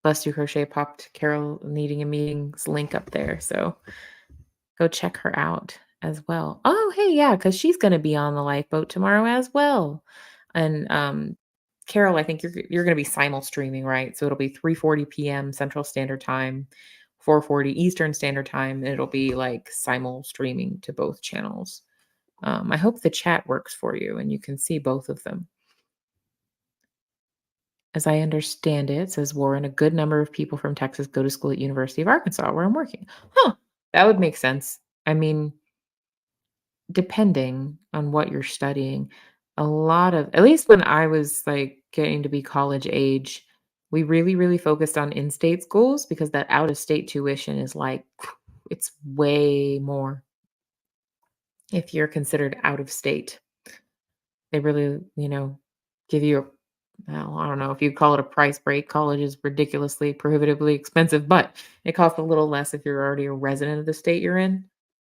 Bless You Crochet popped Carol Needing a Meeting's link up there, so go check her out as well. Oh, hey, yeah, because she's gonna be on the lifeboat tomorrow as well. And, Carol, I think you're gonna be simul streaming, right? So it'll be 3:40 PM Central Standard Time, 4:40 Eastern Standard Time, and it'll be, like, simul streaming to both channels. I hope the chat works for you and you can see both of them. As I understand it, says Warren, a good number of people from Texas go to school at University of Arkansas, where I'm working. Huh, that would make sense. I mean, depending on what you're studying, a lot of at least when I was, like, getting to be college age, we really, really focused on in-state schools because that out-of-state tuition is, like, it's way more if you're considered out of state. They really, give you well, I don't know if you'd call it a price break. College is ridiculously, prohibitively expensive, but it costs a little less if you're already a resident of the state you're in.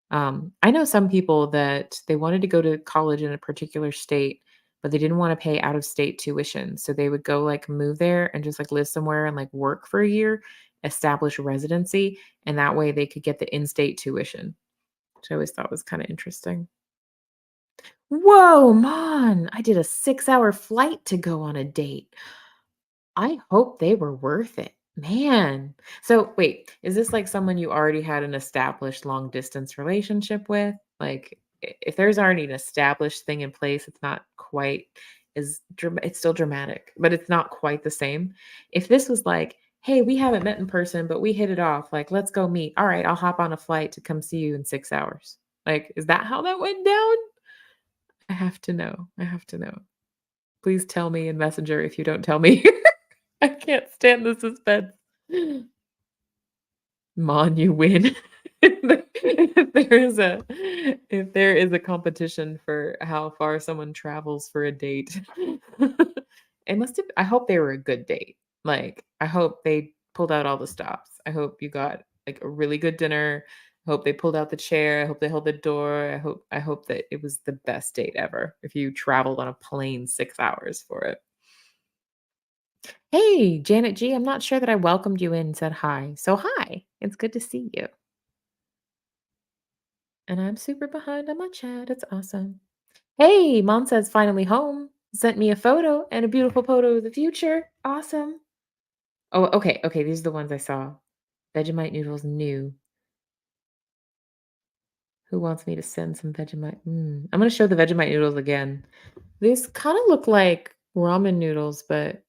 I know some people that they wanted to go to college in a particular state, but they didn't want to pay out of state tuition. So they would go like move there and just like live somewhere and like work for a year. establish residency, and that way they could get the in-state tuition, which I always thought was kinda interesting. Whoa, man, I did a 6-hour flight to go on a date. I hope they were worth it. Man. So wait, is this like someone you already had an established long distance relationship with? Like if there's already an established thing in place, it's not quite it's still dramatic, but it's not quite the same. If this was like, "Hey, we haven't met in person, but we hit it off. Like, let's go meet. All right, I'll hop on a flight to come see you in 6 hours." Like, is that how that went down? I have to know. I have to know. Please tell me in Messenger if you don't tell me. I can't stand the suspense. Mon, you win. If there is a competition for how far someone travels for a date, it must have I hope they were a good date. Like, I hope they pulled out all the stops. I hope you got, like, a really good dinner. I hope they pulled out the chair. I hope they held the door. I hope that it was the best date ever if you traveled on a plane 6 hours for it. Hey, Janet G, I'm not sure that I welcomed you in and said hi. So, hi, it's good to see you. And I'm super behind on my chat. It's awesome. Hey, mom says finally home. Sent me a photo and a beautiful photo of the future. Awesome. Oh, okay. Okay. These are the ones I saw. Vegemite noodles new. Who wants me to send some Vegemite? I'm going to show the Vegemite noodles again. These kind of look like ramen noodles, but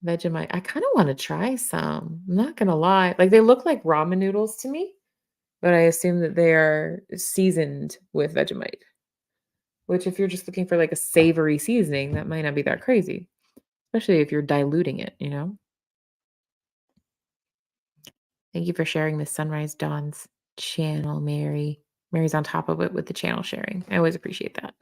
Vegemite. I kind of want to try some. I'm not going to lie. Like they look like ramen noodles to me. But I assume that they are seasoned with Vegemite, which if you're just looking for, like, a savory seasoning, that might not be that crazy, especially if you're diluting it, you know? Thank you for sharing Miss Sunrise Dawn's channel, Mary. Mary's on top of it with the channel sharing. I always appreciate that.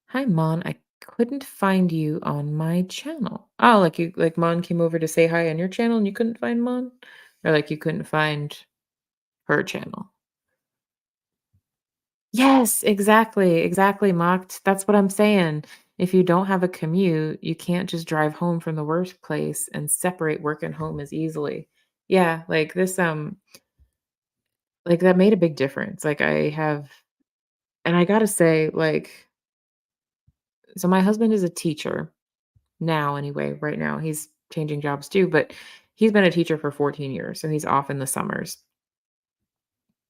"Hi, Mon, I couldn't find you on my channel." Oh, like Mon came over to say hi on your channel and you couldn't find Mon? Or, like, you couldn't find her channel? Yes, exactly, exactly, mocked. That's what I'm saying. If you don't have a commute, you can't just drive home from the workplace and separate work and home as easily. Yeah, like this, like that made a big difference. Like I have, and I gotta say, like, so my husband is a teacher now, anyway, right now. He's changing jobs too, but he's been a teacher for 14 years, so he's off in the summers.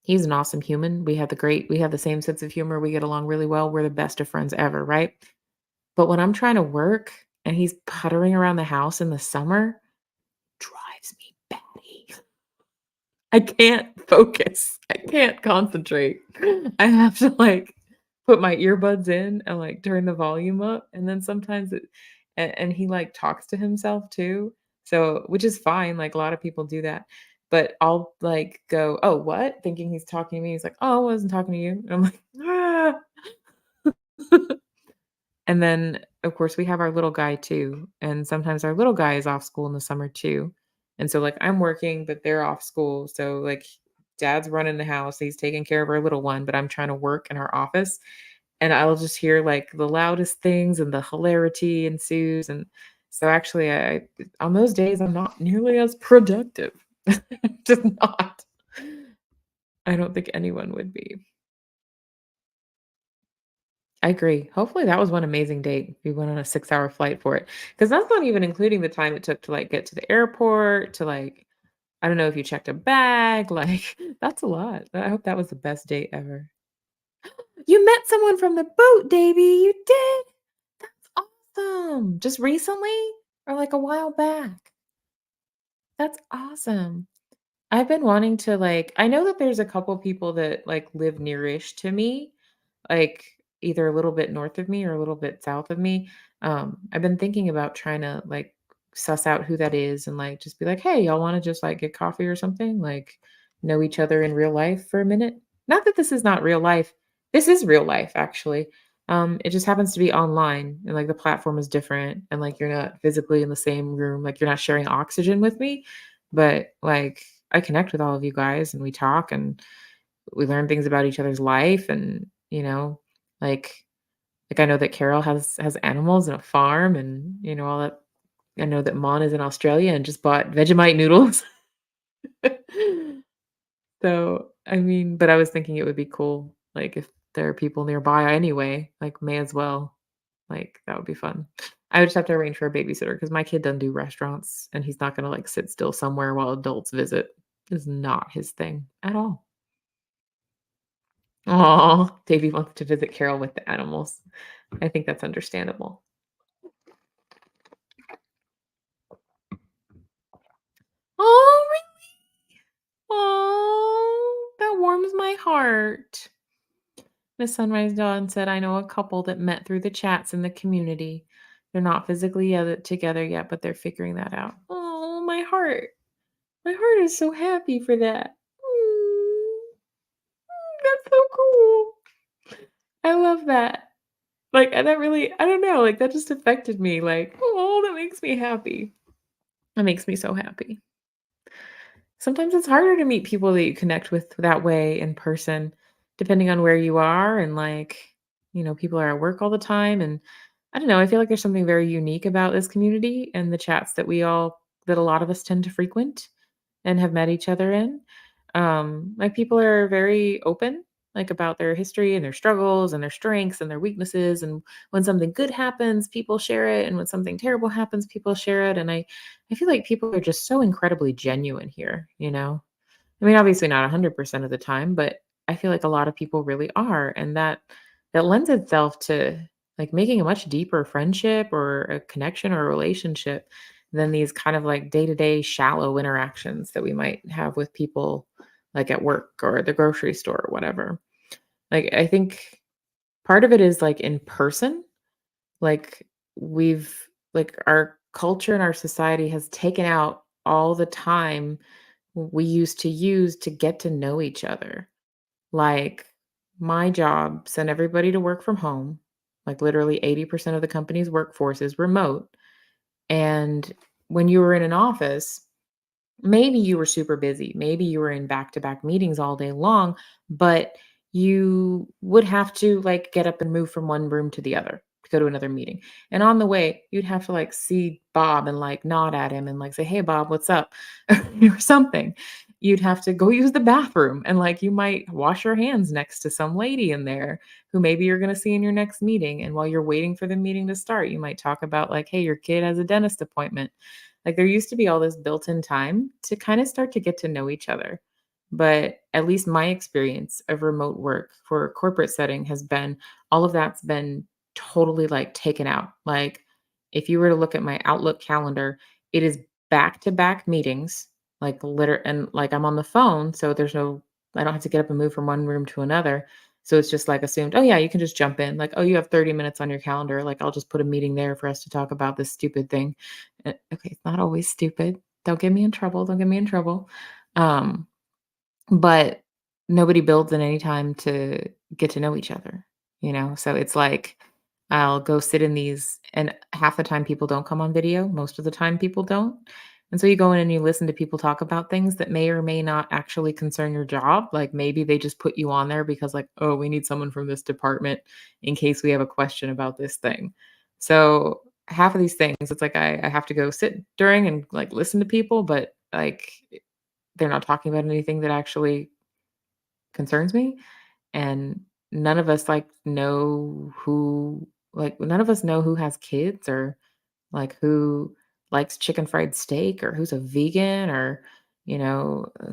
He's an awesome human. We have the same sense of humor. We get along really well. We're the best of friends ever, right? But when I'm trying to work and he's puttering around the house in the summer, drives me batty. I can't focus. I can't concentrate. I have to, like, put my earbuds in and, like, turn the volume up, and then sometimes and he, like, talks to himself too, so which is fine, like, a lot of people do that, but I'll, like, go, "Oh, what?" Thinking he's talking to me, he's like, "Oh, I wasn't talking to you," and I'm like, "Ah." And then, of course, we have our little guy too, and sometimes our little guy is off school in the summer too. And so, like, I'm working, but they're off school. So, like, dad's running the house. He's taking care of our little one, but I'm trying to work in our office. And I'll just hear like the loudest things and the hilarity ensues. And so, actually, on those days, I'm not nearly as productive. Just not. I don't think anyone would be. I agree. Hopefully, that was one amazing date. We went on a 6-hour flight for it, because that's not even including the time it took to, like, get to the airport, to, like I don't know if you checked a bag, like, that's a lot. I hope that was the best date ever. You met someone from the boat, Davy, you did? That's awesome. Just recently? Or, like, a while back? That's awesome. I've been wanting to, like I know that there's a couple people that, like, live nearish to me, like, either a little bit north of me or a little bit south of me. I've been thinking about trying to, like, suss out who that is and, like, just be like, "Hey, y'all wanna just, like, get coffee or something?" Like, know each other in real life for a minute. Not that this is not real life. This is real life, actually. It just happens to be online and, like, the platform is different and, like, you're not physically in the same room, like, you're not sharing oxygen with me, but, like, I connect with all of you guys and we talk and we learn things about each other's life and, like I know that Carol has animals and a farm and, all that I know that Mon is in Australia and just bought Vegemite noodles. So, I mean, but I was thinking it would be cool, like, if there are people nearby anyway, like, may as well. Like, that would be fun. I would just have to arrange for a babysitter because my kid doesn't do restaurants, and he's not gonna, like, sit still somewhere while adults visit. Is not his thing at all. Oh, Davy wants to visit Carol with the animals. I think that's understandable. Oh, oh, that warms my heart. Miss Sunrise Dawn said, I know a couple that met through the chats in the community. They're not physically together yet, but they're figuring that out. Oh, my heart. My heart is so happy for that. Mm, that's so cool. I love that. Like, and that really, I don't know, like, that just affected me. Like, oh, that makes me happy. That makes me so happy. Sometimes it's harder to meet people that you connect with that way in person, depending on where you are. And like, people are at work all the time. And I don't know, I feel like there's something very unique about this community and the chats that a lot of us tend to frequent and have met each other in. Like people are very open, like about their history and their struggles and their strengths and their weaknesses. And when something good happens, people share it. And when something terrible happens, people share it. And I feel like people are just so incredibly genuine here. I mean, obviously not 100% of the time, but I feel like a lot of people really are. And that lends itself to like making a much deeper friendship or a connection or a relationship than these kind of like day-to-day shallow interactions that we might have with people like at work or the grocery store or whatever. Like I think part of it is like in person, like we've like our culture and our society has taken out all the time we used to use to get to know each other. Like, my job sent everybody to work from home. Like, literally 80% of the company's workforce is remote. And when you were in an office, maybe you were super busy. Maybe you were in back-to-back meetings all day long, but you would have to, like, get up and move from one room to the other to go to another meeting. And on the way, you'd have to, like, see Bob and, like, nod at him and, like, say, "Hey, Bob, what's up?" or something. You'd have to go use the bathroom, and, like, you might wash your hands next to some lady in there who maybe you're gonna see in your next meeting, and while you're waiting for the meeting to start, you might talk about, like, "Hey, your kid has a dentist appointment." Like, there used to be all this built-in time to kinda start to get to know each other. But at least my experience of remote work for a corporate setting has been all of that's been totally, like, taken out. Like, if you were to look at my Outlook calendar, it is back-to-back meetings, like, and, like, I'm on the phone, so I don't have to get up and move from one room to another. So it's just, like, assumed, "Oh, yeah, you can just jump in." Like, "Oh, you have 30 minutes on your calendar, like, I'll just put a meeting there for us to talk about this stupid thing." Okay, it's not always stupid. Don't get me in trouble, don't get me in trouble. Um, but nobody builds in any time to get to know each other? So it's like I'll go sit in these and half the time people don't come on video, most of the time people don't. And so you go in and you listen to people talk about things that may or may not actually concern your job. Like maybe they just put you on there because like, "Oh, we need someone from this department in case we have a question about this thing." So half of these things, it's like I have to go sit during and like listen to people, but like they're not talking about anything that actually concerns me, and none of us, none of us know who has kids or, like, who likes chicken fried steak or who's a vegan or,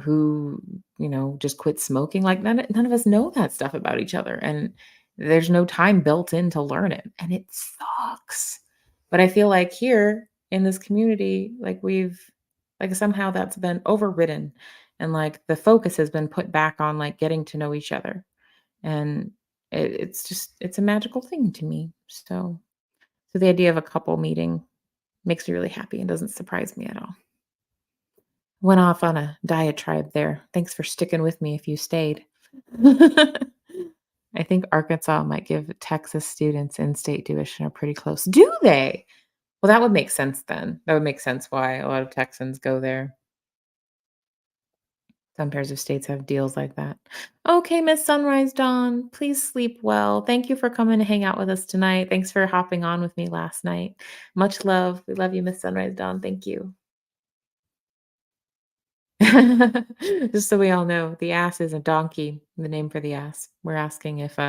who, just quit smoking, like, none of us know that stuff about each other, and there's no time built in to learn it, and it sucks. But I feel like here in this community, somehow that's been overridden and, like, the focus has been put back on, like, getting to know each other, and it's a magical thing to me, so the idea of a couple meeting makes me really happy and doesn't surprise me at all. Went off on a diatribe there. Thanks for sticking with me if you stayed. I think Arkansas might give Texas students in-state tuition are pretty close. Do they? Well, that would make sense then. That would make sense why a lot of Texans go there. Some pairs of states have deals like that. Okay, Miss Sunrise Dawn, please sleep well. Thank you for coming to hang out with us tonight. Thanks for hopping on with me last night. Much love. We love you, Miss Sunrise Dawn. Thank you. Just so we all know, the ass is a donkey, the name for the ass. We're asking if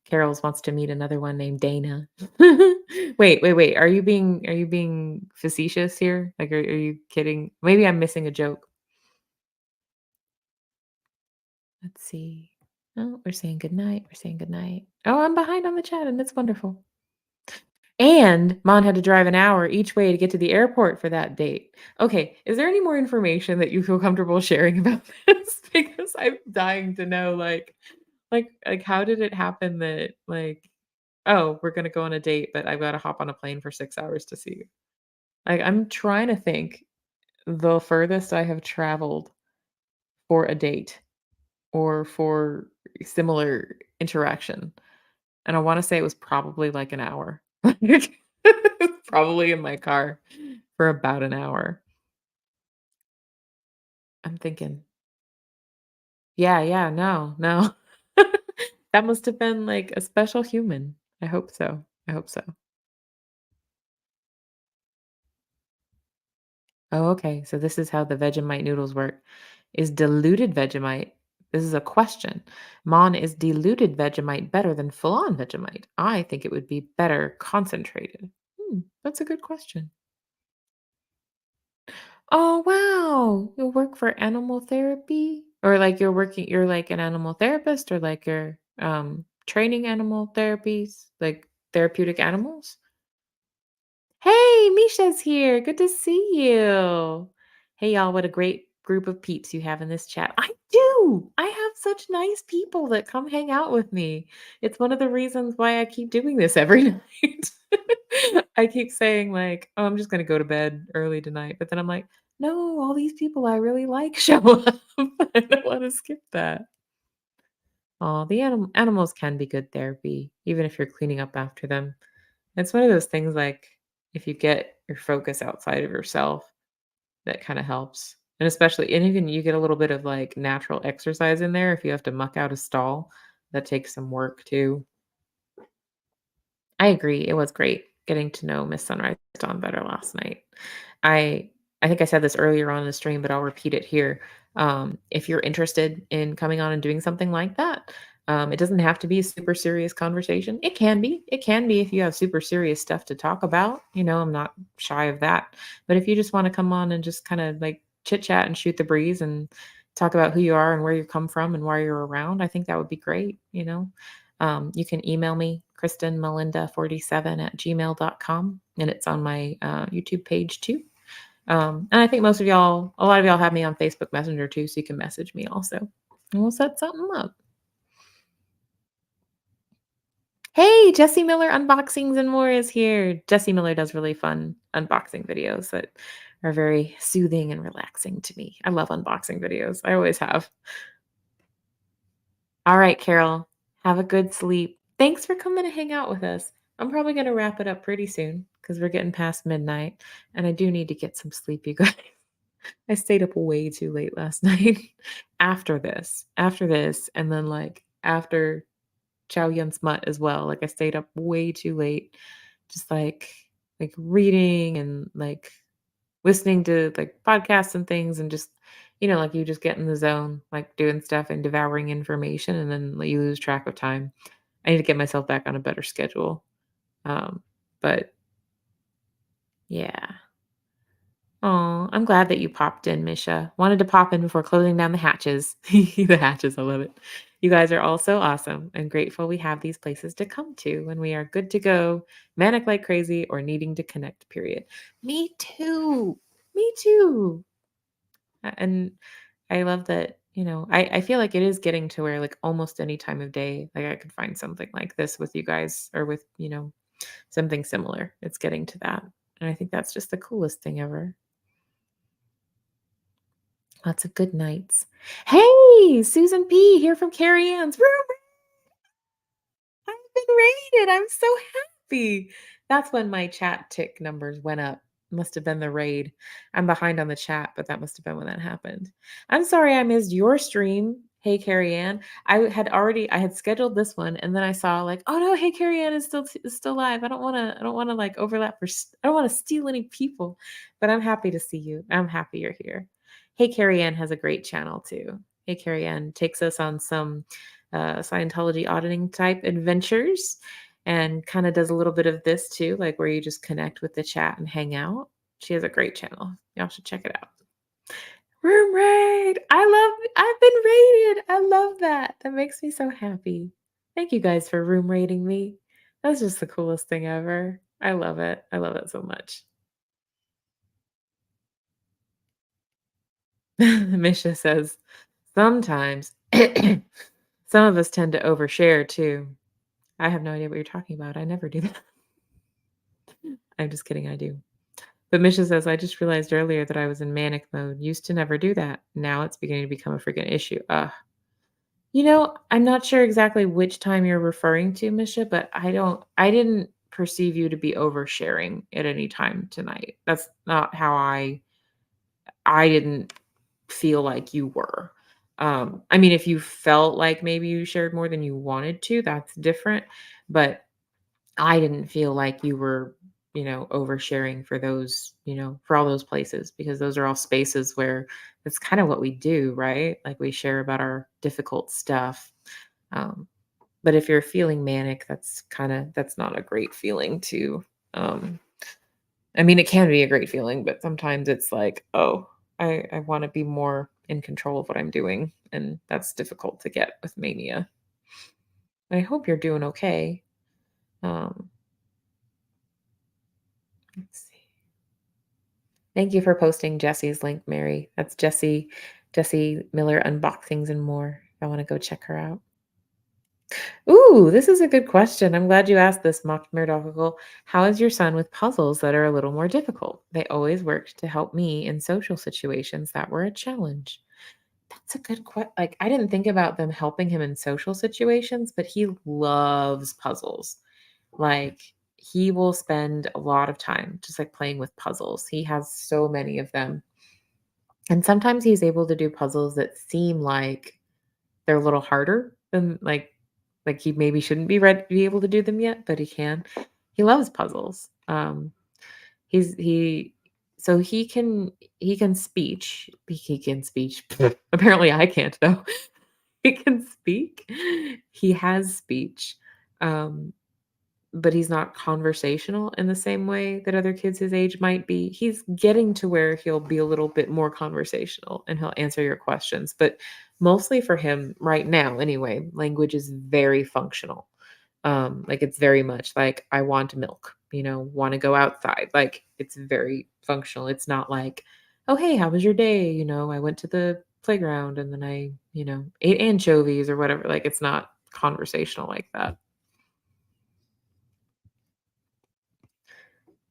Carols wants to meet another one named Dana. Wait. Are you being facetious here? Like are you kidding? Maybe I'm missing a joke. Let's see. Oh, we're saying good night. We're saying good night. Oh, I'm behind on the chat and it's wonderful. And Mon had to drive an hour each way to get to the airport for that date. Okay, is there any more information that you feel comfortable sharing about this? Because I'm dying to know, like, how did it happen that, like, oh, we're gonna go on a date, but I've got to hop on a plane for 6 hours to see you. Like, I'm trying to think the furthest I have traveled for a date or for similar interaction. And I wanna say it was probably like an hour. Like, probably in my car for about an hour. I'm thinking, yeah, no. That must have been like a special human. I hope so. I hope so. Oh, okay. So this is how the Vegemite noodles work. Is diluted Vegemite This is a question. Mon, is diluted Vegemite better than full-on Vegemite? I think it would be better concentrated. That's a good question. Oh, wow. You work for animal therapy? Or like you're like an animal therapist or like you're training animal therapies, like therapeutic animals? Hey, Misha's here. Good to see you. Hey, y'all, what a great group of peeps you have in this chat. I do. I have such nice people that come hang out with me. It's one of the reasons why I keep doing this every night. I keep saying, like, oh, I'm just going to go to bed early tonight. But then I'm like, no, all these people I really like show up. I don't want to skip that. Oh, the animals can be good therapy, even if you're cleaning up after them. It's one of those things like if you get your focus outside of yourself, that kinda helps. And even you get a little bit of, like, natural exercise in there if you have to muck out a stall, that takes some work too. I agree, it was great getting to know Miss Sunrise Dawn better last night. I I think I said this earlier on in the stream, but I'll repeat it here. If you're interested in coming on and doing something like that, it doesn't have to be a super serious conversation. It can be. It can be if you have super serious stuff to talk about. I'm not shy of that. But if you just want to come on and just kind of like chit chat and shoot the breeze and talk about who you are and where you come from and why you're around, I think that would be great. You can email me, kristenmelinda47@gmail.com, and it's on my YouTube page too. And I think a lot of y'all have me on Facebook Messenger too, so you can message me also. And we'll set something up. Hey, Jesse Miller Unboxings and More is here. Jesse Miller does really fun unboxing videos that are very soothing and relaxing to me. I love unboxing videos. I always have. All right, Carol, have a good sleep. Thanks for coming to hang out with us. I'm probably going to wrap it up pretty soon because we're getting past midnight and I do need to get some sleep, you guys. I stayed up way too late last night after this, and then like after Chow Yun Smut as well. Like I stayed up way too late, just like reading and like listening to like podcasts and things and just like you just get in the zone, like doing stuff and devouring information and then like, you lose track of time. I need to get myself back on a better schedule. Um, but yeah. Oh, I'm glad that you popped in, Misha. Wanted to pop in before closing down the hatches. The hatches, I love it. You guys are all so awesome and grateful we have these places to come to when we are good to go, manic like crazy, or needing to connect, period. Me too. Me too. And I love that, I feel like it is getting to where like almost any time of day, like I could find something like this with you guys or with, something similar. It's getting to that. And I think that's just the coolest thing ever. Lots of good nights. Hey, Susan P. here from Carrie Ann's. I've been rated. I'm so happy. That's when my chat tick numbers went up. Must have been the raid. I'm behind on the chat, but that must have been when that happened. I'm sorry I missed your stream. Hey, Carrie Ann. I had scheduled this one and then I saw like, oh no, hey Carrie Ann is still live. I don't wanna like overlap I don't want to steal any people, but I'm happy to see you. I'm happy you're here. Hey Carrie Ann has a great channel too. Hey Carrie Ann takes us on some Scientology auditing type adventures and kind of does a little bit of this too, like where you just connect with the chat and hang out. She has a great channel. Y'all should check it out. Room raid. I've been raided. I love that. That makes me so happy. Thank you guys for room raiding me. That's just the coolest thing ever. I love it. I love it so much. Misha says, sometimes some of us tend to overshare too. I have no idea what you're talking about. I never do that. I'm just kidding. I do. But Misha says, I just realized earlier that I was in manic mode. Used to never do that. Now it's beginning to become a freaking issue. I'm not sure exactly which time you're referring to, Misha, but I didn't perceive you to be oversharing at any time tonight. That's not how I didn't feel like you were. I mean, if you felt like maybe you shared more than you wanted to, that's different. But I didn't feel like you were, oversharing for those, for all those places, because those are all spaces where that's kind of what we do, right? Like we share about our difficult stuff. Um, but if you're feeling manic, that's not a great feeling to, um, I mean, it can be a great feeling, but sometimes it's like, oh, I want to be more in control of what I'm doing. And that's difficult to get with mania. I hope you're doing okay. Um, let's see. Thank you for posting Jesse's link, Mary. That's Jessie Miller Unboxings and More. I want to go check her out. Ooh, this is a good question. I'm glad you asked this, Mocked Murdochical. How is your son with puzzles that are a little more difficult? They always worked to help me in social situations that were a challenge. That's a good question. Like, I didn't think about them helping him in social situations, but he loves puzzles. Like, he will spend a lot of time just like playing with puzzles. He has so many of them. And sometimes he's able to do puzzles that seem like they're a little harder than like he maybe shouldn't be able to do them yet, but he can. He loves puzzles. He so he can speech. Apparently I can't though. He can speak. He has speech. Um but he's not conversational in the same way that other kids his age might be. He's getting to where he'll be a little bit more conversational and he'll answer your questions. But mostly for him right now, anyway, language is very functional. Like it's very much like I want milk, want to go outside. Like it's very functional. It's not like, oh hey, how was your day? I went to the playground and then I, ate anchovies or whatever. Like it's not conversational like that.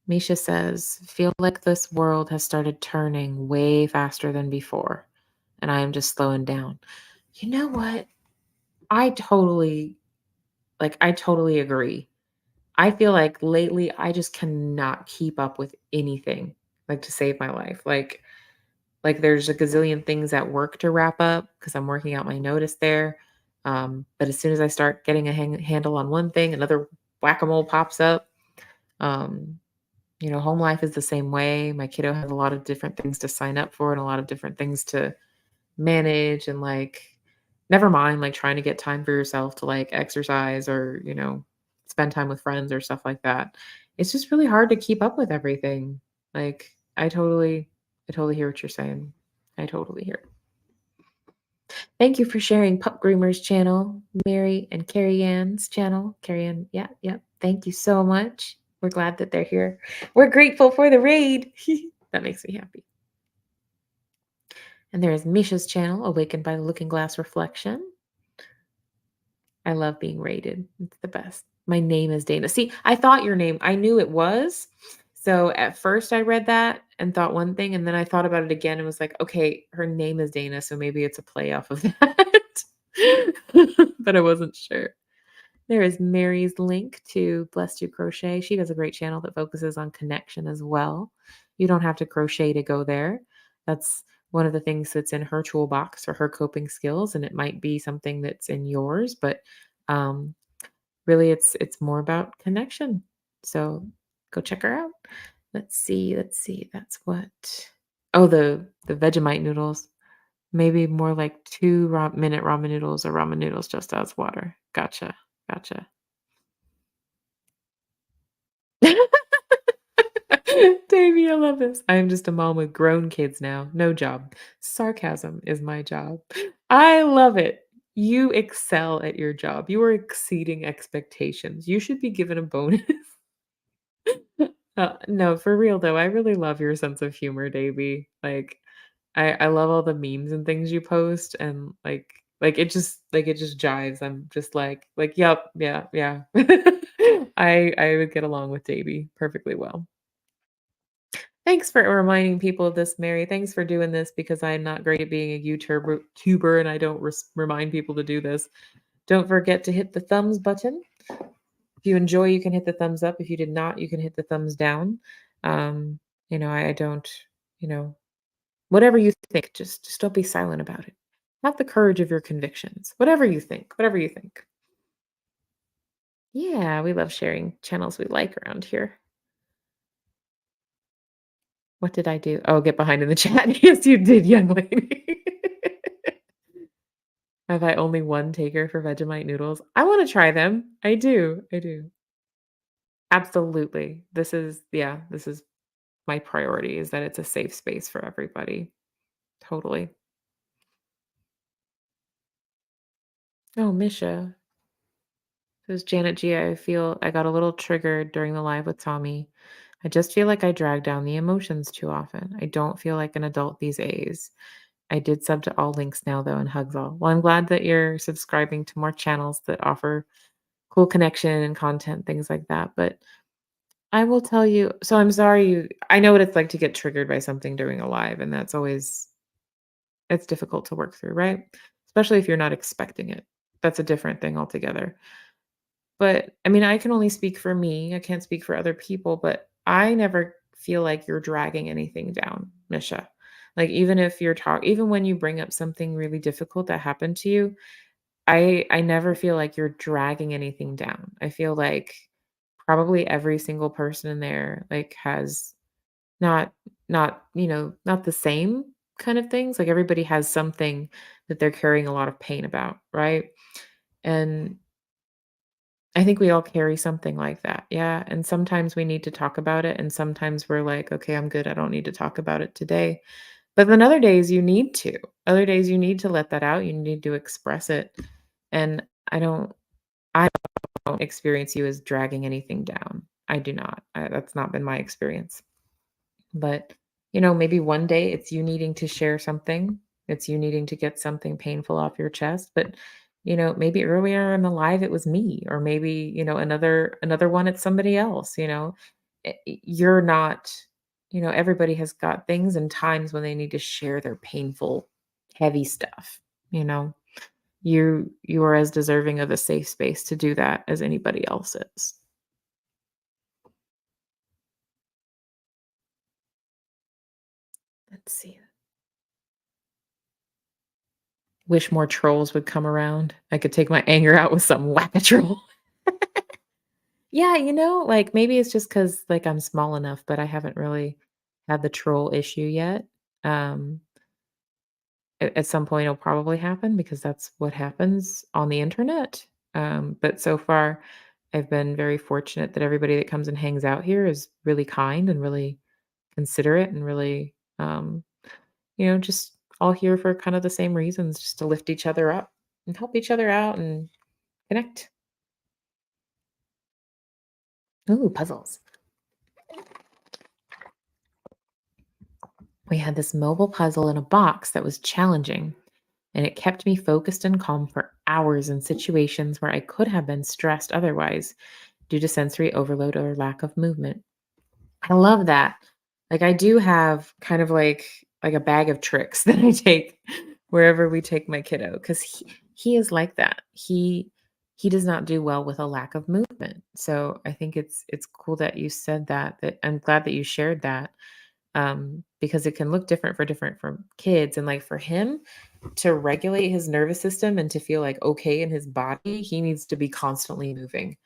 Misha says, feel like this world has started turning way faster than before, and I am just slowing down. You know what? I totally I totally agree. I feel like lately I just cannot keep up with anything like to save my life. Like there's a gazillion things at work to wrap up because I'm working out my notice there. But as soon as I start getting a handle on one thing, another whack-a-mole pops up. Um, home life is the same way. My kiddo has a lot of different things to sign up for and a lot of different things to manage and never mind like trying to get time for yourself to like exercise or, spend time with friends or stuff like that. It's just really hard to keep up with everything. Like I totally hear what you're saying. I totally hear it. Thank you for sharing Pup Groomer's channel, Mary and Carrie Ann's channel. Carrie Ann, yeah, yeah. Thank you so much. We're glad that they're here. We're grateful for the raid. That makes me happy. And there is Misha's channel, Awakened by the Looking Glass Reflection. I love being rated. It's the best. My name is Dana. See, I thought your name, I knew it was. So at first I read that and thought one thing, and then I thought about it again and was like, okay, her name is Dana, so maybe it's a play off of that. But I wasn't sure. There is Mary's link to Blessed to Crochet. She does a great channel that focuses on connection as well. You don't have to crochet to go there. That's one of the things that's in her toolbox or her coping skills, and it might be something that's in yours, but um, really it's more about connection. So go check her out. Let's see. That's what. Oh, the Vegemite noodles. Maybe more like 2 minute ramen noodles or ramen noodles just as water. Gotcha. Gotcha. Davey, I love this. I am just a mom with grown kids now. No job. Sarcasm is my job. I love it. You excel at your job. You are exceeding expectations. You should be given a bonus. No, for real though, I really love your sense of humor, Davey. Like, I love all the memes and things you post, and it just jives. I'm just yep, yeah, yeah. I would get along with Davey perfectly well. Thanks for reminding people of this, Mary. Thanks for doing this because I'm not great at being a YouTuber and I don't remind people to do this. Don't forget to hit the thumbs button. If you enjoy, you can hit the thumbs up. If you did not, you can hit the thumbs down. Um, I don't, you know, whatever you think, just don't be silent about it. Have the courage of your convictions. Whatever you think, whatever you think. Yeah, we love sharing channels we like around here. What did I do? Oh, get behind in the chat. Yes, you did, young lady. Have I only one taker for Vegemite noodles? I wanna try them. I do, I do. Absolutely. This is my priority is that it's a safe space for everybody. Totally. Oh, Misha. Says Janet G, I feel I got a little triggered during the live with Tommy. I just feel like I drag down the emotions too often. I don't feel like an adult these days. I did sub to all links now though and hugs all. Well, I'm glad that you're subscribing to more channels that offer cool connection and content, things like that. But I will tell you, so I'm sorry I know what it's like to get triggered by something during a live, and that's always it's difficult to work through, right? Especially if you're not expecting it. That's a different thing altogether. But I mean, I can only speak for me. I can't speak for other people, but I never feel like you're dragging anything down, Misha. Like even when you bring up something really difficult that happened to you, I never feel like you're dragging anything down. I feel like probably every single person in there like has not not the same kind of things. Like everybody has something that they're carrying a lot of pain about, right? And I think we all carry something like that. Yeah. And sometimes we need to talk about it. And sometimes we're like, okay, I'm good. I don't need to talk about it today. But then other days you need to. Other days you need to let that out. You need to express it. And I don't experience you as dragging anything down. I do not. That's not been my experience. But, maybe one day it's you needing to share something. It's you needing to get something painful off your chest. But, maybe earlier in the live it was me, or maybe, another one it's somebody else, You're not, everybody has got things and times when they need to share their painful, heavy stuff, you know. You are as deserving of a safe space to do that as anybody else is. Let's see. Wish more trolls would come around. I could take my anger out with some whack-a-troll. Yeah, like, maybe it's just because like, I'm small enough, but I haven't really had the troll issue yet. Um, at some point, it'll probably happen because that's what happens on the internet. But so far, I've been very fortunate that everybody that comes and hangs out here is really kind and really considerate and really, just all here for kind of the same reasons, just to lift each other up and help each other out and connect. Ooh, puzzles. We had this mobile puzzle in a box that was challenging, and it kept me focused and calm for hours in situations where I could have been stressed otherwise due to sensory overload or lack of movement. I love that. Like I do have kind of like a bag of tricks that I take wherever we take my kiddo because he is like that. He does not do well with a lack of movement. So I think it's cool that you said that. That I'm glad that you shared that. because it can look different for different from kids. And like for him to regulate his nervous system and to feel like okay in his body, he needs to be constantly moving.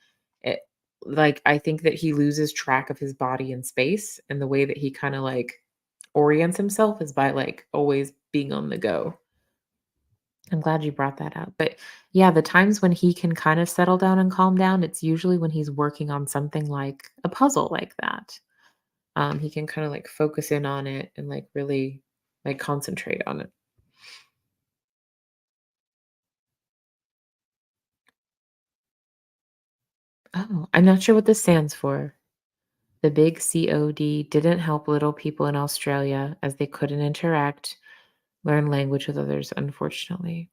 It, like I think that he loses track of his body in space, and the way that he kind of like orients himself is by like always being on the go. I'm glad you brought that up. But yeah, the times when he can kind of settle down and calm down, it's usually when he's working on something like a puzzle like that. He can kind of like focus in on it and like really like concentrate on it. Oh, I'm not sure what this stands for. The big COD didn't help little people in Australia as they couldn't interact, learn language with others, unfortunately.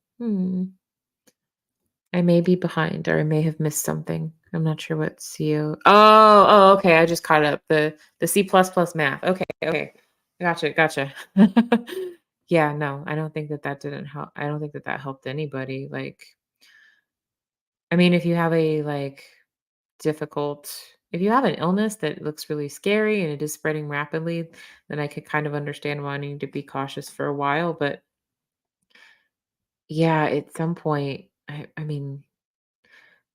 I may be behind or I may have missed something. I'm not sure what CO. Okay. I just caught up. The C plus plus math. Okay, okay. Gotcha. Yeah, no, I don't think that that didn't help. I don't think that that helped anybody. Like, I mean, if you have a like difficult, if you have an illness that looks really scary and it is spreading rapidly, then I could kind of understand wanting to be cautious for a while. But yeah, at some point, I mean,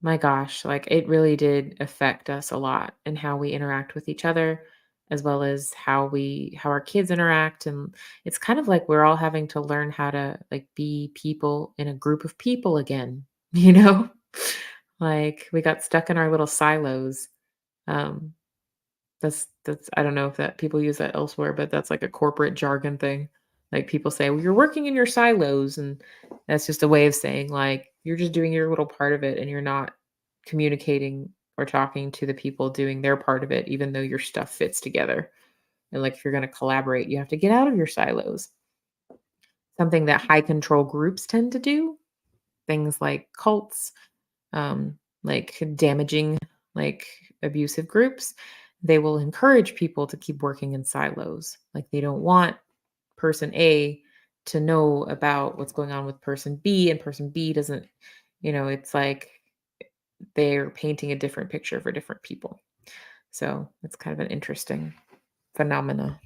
my gosh, like it really did affect us a lot in how we interact with each other, as well as how our kids interact. And it's kind of like we're all having to learn how to like be people in a group of people again, you know? Like we got stuck in our little silos. Um, that's I don't know if that people use that elsewhere, but that's like a corporate jargon thing. Like people say, "Well, you're working in your silos," and that's just a way of saying like you're just doing your little part of it and you're not communicating or talking to the people doing their part of it, even though your stuff fits together. And like if you're going to collaborate, you have to get out of your silos. Something that high control groups tend to do, things like cults, like damaging, like abusive groups, they will encourage people to keep working in silos. Like they don't want person A to know about what's going on with person B, and person B doesn't, it's like they're painting a different picture for different people. So it's kind of an interesting phenomena.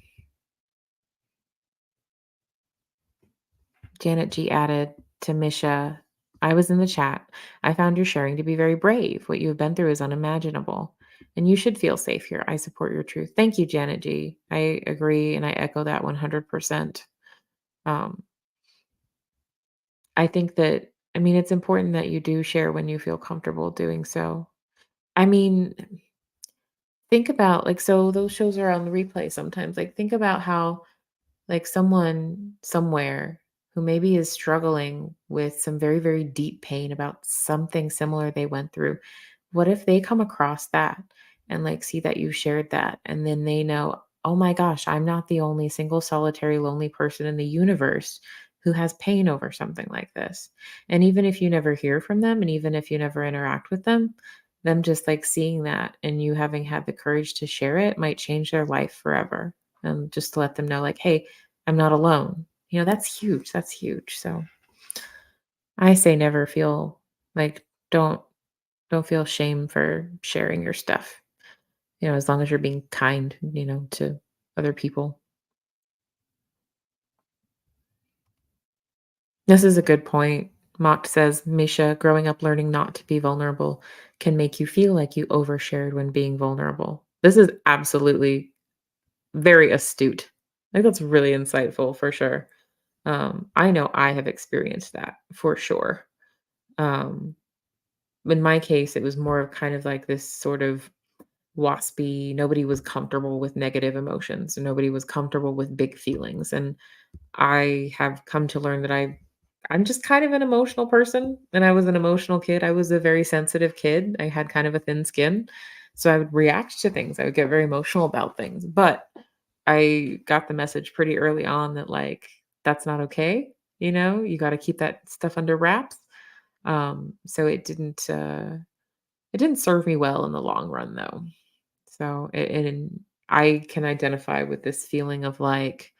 Janet G added to Misha, I was in the chat. I found your sharing to be very brave. What you have been through is unimaginable. And you should feel safe here. I support your truth. Thank you, Janet G. I agree and I echo that 100%. Um, I think that, I mean, it's important that you do share when you feel comfortable doing so. I mean, think about like, so those shows are on replay sometimes. Like, think about how like someone somewhere who maybe is struggling with some very, very deep pain about something similar they went through. What if they come across that and like see that you shared that and then they know, oh my gosh, I'm not the only single solitary lonely person in the universe who has pain over something like this. And even if you never hear from them and even if you never interact with them just like seeing that and you having had the courage to share it might change their life forever. Just to let them know, like, hey, I'm not alone. That's huge. That's huge. So I say never feel like don't feel shame for sharing your stuff. As long as you're being kind, to other people. This is a good point. Mocked says, Misha, growing up learning not to be vulnerable can make you feel like you overshared when being vulnerable. This is absolutely very astute. I think that's really insightful for sure. I know I have experienced that for sure. Um, in my case, it was more of kind of like this sort of waspy, nobody was comfortable with negative emotions, nobody was comfortable with big feelings. And I have come to learn that I'm just kind of an emotional person and I was an emotional kid. I was a very sensitive kid. I had kind of a thin skin. So I would react to things. I would get very emotional about things. But I got the message pretty early on that like that's not okay. You got to keep that stuff under wraps. So it didn't serve me well in the long run though. So and I can identify with this feeling of like,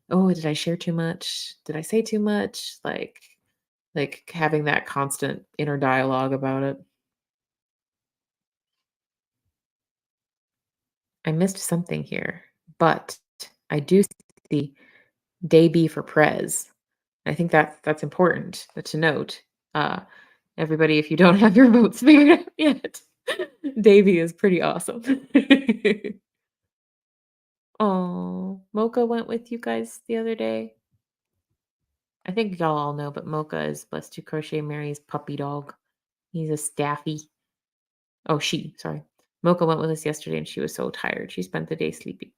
oh, did I share too much? Did I say too much? Like having that constant inner dialogue about it. I missed something here, but I do see Day B for Prez. I think that's important to note. Uh, Everybody, if you don't have your votes figured out yet, Davy is pretty awesome. Oh, Mocha went with you guys the other day. I think y'all all know, but Mocha is Bless to Crochet Mary's puppy dog. He's a staffy. Oh, sorry. Mocha went with us yesterday and she was so tired. She spent the day sleeping.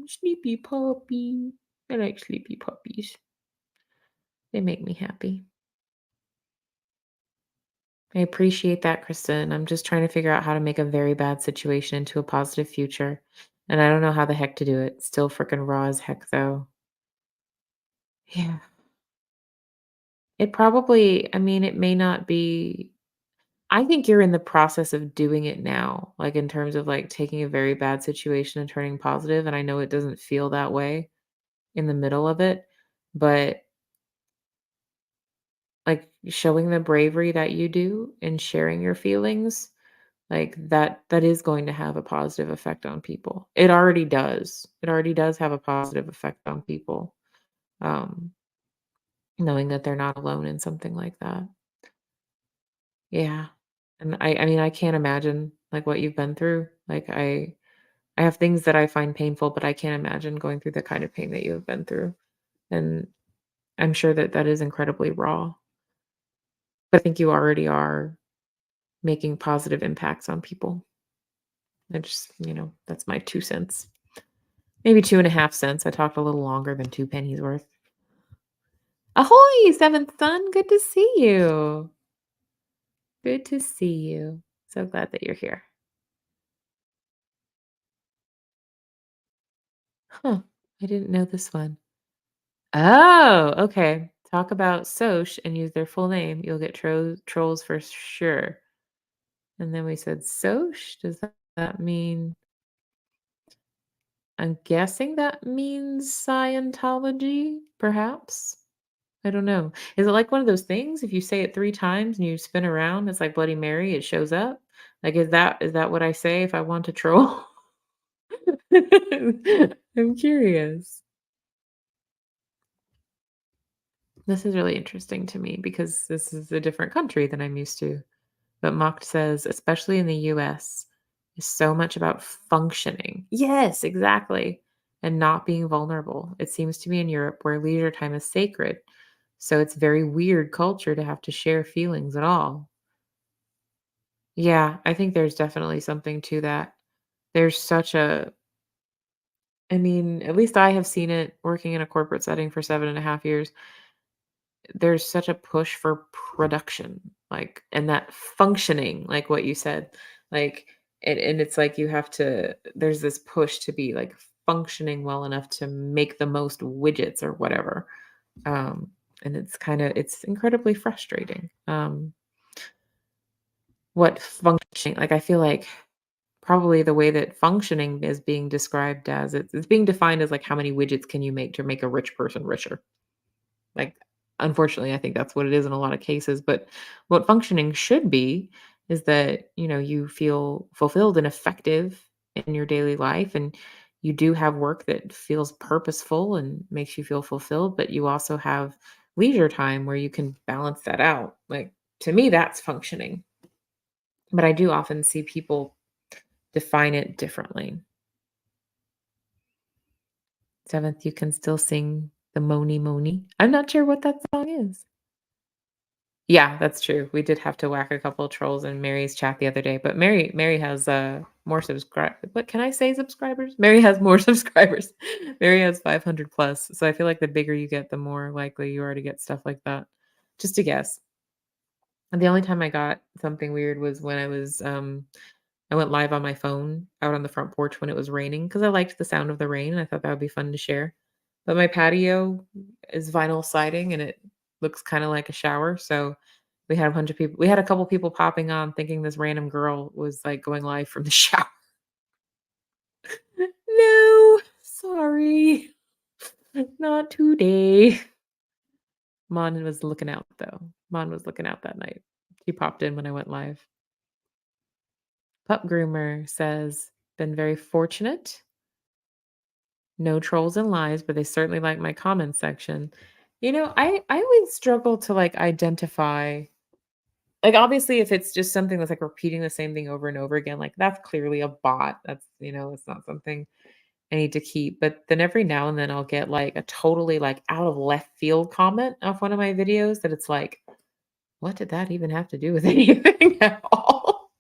Sleepy puppy. I like sleepy puppies. They make me happy. I appreciate that, Kristen. I'm just trying to figure out how to make a very bad situation into a positive future. And I don't know how the heck to do it. Still freaking raw as heck, though. Yeah. It probably, I mean, it may not be. I think you're in the process of doing it now, like in terms of like taking a very bad situation and turning positive. And I know it doesn't feel that way in the middle of it, but like showing the bravery that you do and sharing your feelings, like that is going to have a positive effect on people. It already does. It already does have a positive effect on people. Um, Knowing that they're not alone in something like that. Yeah. And I mean, I can't imagine like what you've been through. Like I have things that I find painful, but I can't imagine going through the kind of pain that you have been through. And I'm sure that that is incredibly raw. But I think you already are making positive impacts on people. I just, that's my 2 cents. Maybe 2.5 cents. I talked a little longer than 2 pennies worth. Ahoy, seventh son. Good to see you. Good to see you. So glad that you're here. Huh. I didn't know this one. Oh, okay. Talk about Soch and use their full name. You'll get trolls for sure. And then we said Soch. Does that mean? I'm guessing that means Scientology, perhaps. I don't know. Is it like one of those things? If you say it 3 times and you spin around, it's like Bloody Mary. It shows up. Like, is that what I say if I want to troll? I'm curious. This is really interesting to me because this is a different country than I'm used to. But Mocked says, especially in the US, is so much about functioning. Yes, exactly. And not being vulnerable. It seems to be in Europe where leisure time is sacred. So it's very weird culture to have to share feelings at all. Yeah, I think there's definitely something to that. There's such a, I mean, at least I have seen it working in a corporate setting for 7.5 years. There's such a push for production, like, and that functioning, like what you said, like, and it's like you have to, there's this push to be like functioning well enough to make the most widgets or whatever. And it's incredibly frustrating. What functioning, like, I feel like probably the way that functioning is being described as, it's being defined as like how many widgets can you make to make a rich person richer. Like, unfortunately, I think that's what it is in a lot of cases, but what functioning should be is that, you feel fulfilled and effective in your daily life, and you do have work that feels purposeful and makes you feel fulfilled, but you also have leisure time where you can balance that out. Like, to me, that's functioning. But I do often see people define it differently. Seventh, you can still sing the Moni Moni. I'm not sure what that song is. Yeah, that's true. We did have to whack a couple of trolls in Mary's chat the other day, but Mary has more subscribe what can I say, subscribers? Mary has more subscribers. Mary has 500 plus. So I feel like the bigger you get, the more likely you are to get stuff like that. Just a guess. And the only time I got something weird was when I went live on my phone out on the front porch when it was raining because I liked the sound of the rain and I thought that would be fun to share. But my patio is vinyl siding and it looks kind of like a shower. So we had a bunch of people, we had a couple people popping on thinking this random girl was like going live from the shower. No, sorry. Not today. Mon was looking out though. Mon was looking out that night. She popped in when I went live. Pup Groomer says, been very fortunate. No trolls and lies, but they certainly like my comment section. I always struggle to, like, identify, like, obviously, if it's just something that's, like, repeating the same thing over and over again, like, that's clearly a bot. It's not something I need to keep. But then every now and then I'll get, like, a totally, like, out of left field comment off one of my videos that it's like, "What did that even have to do with anything at all?"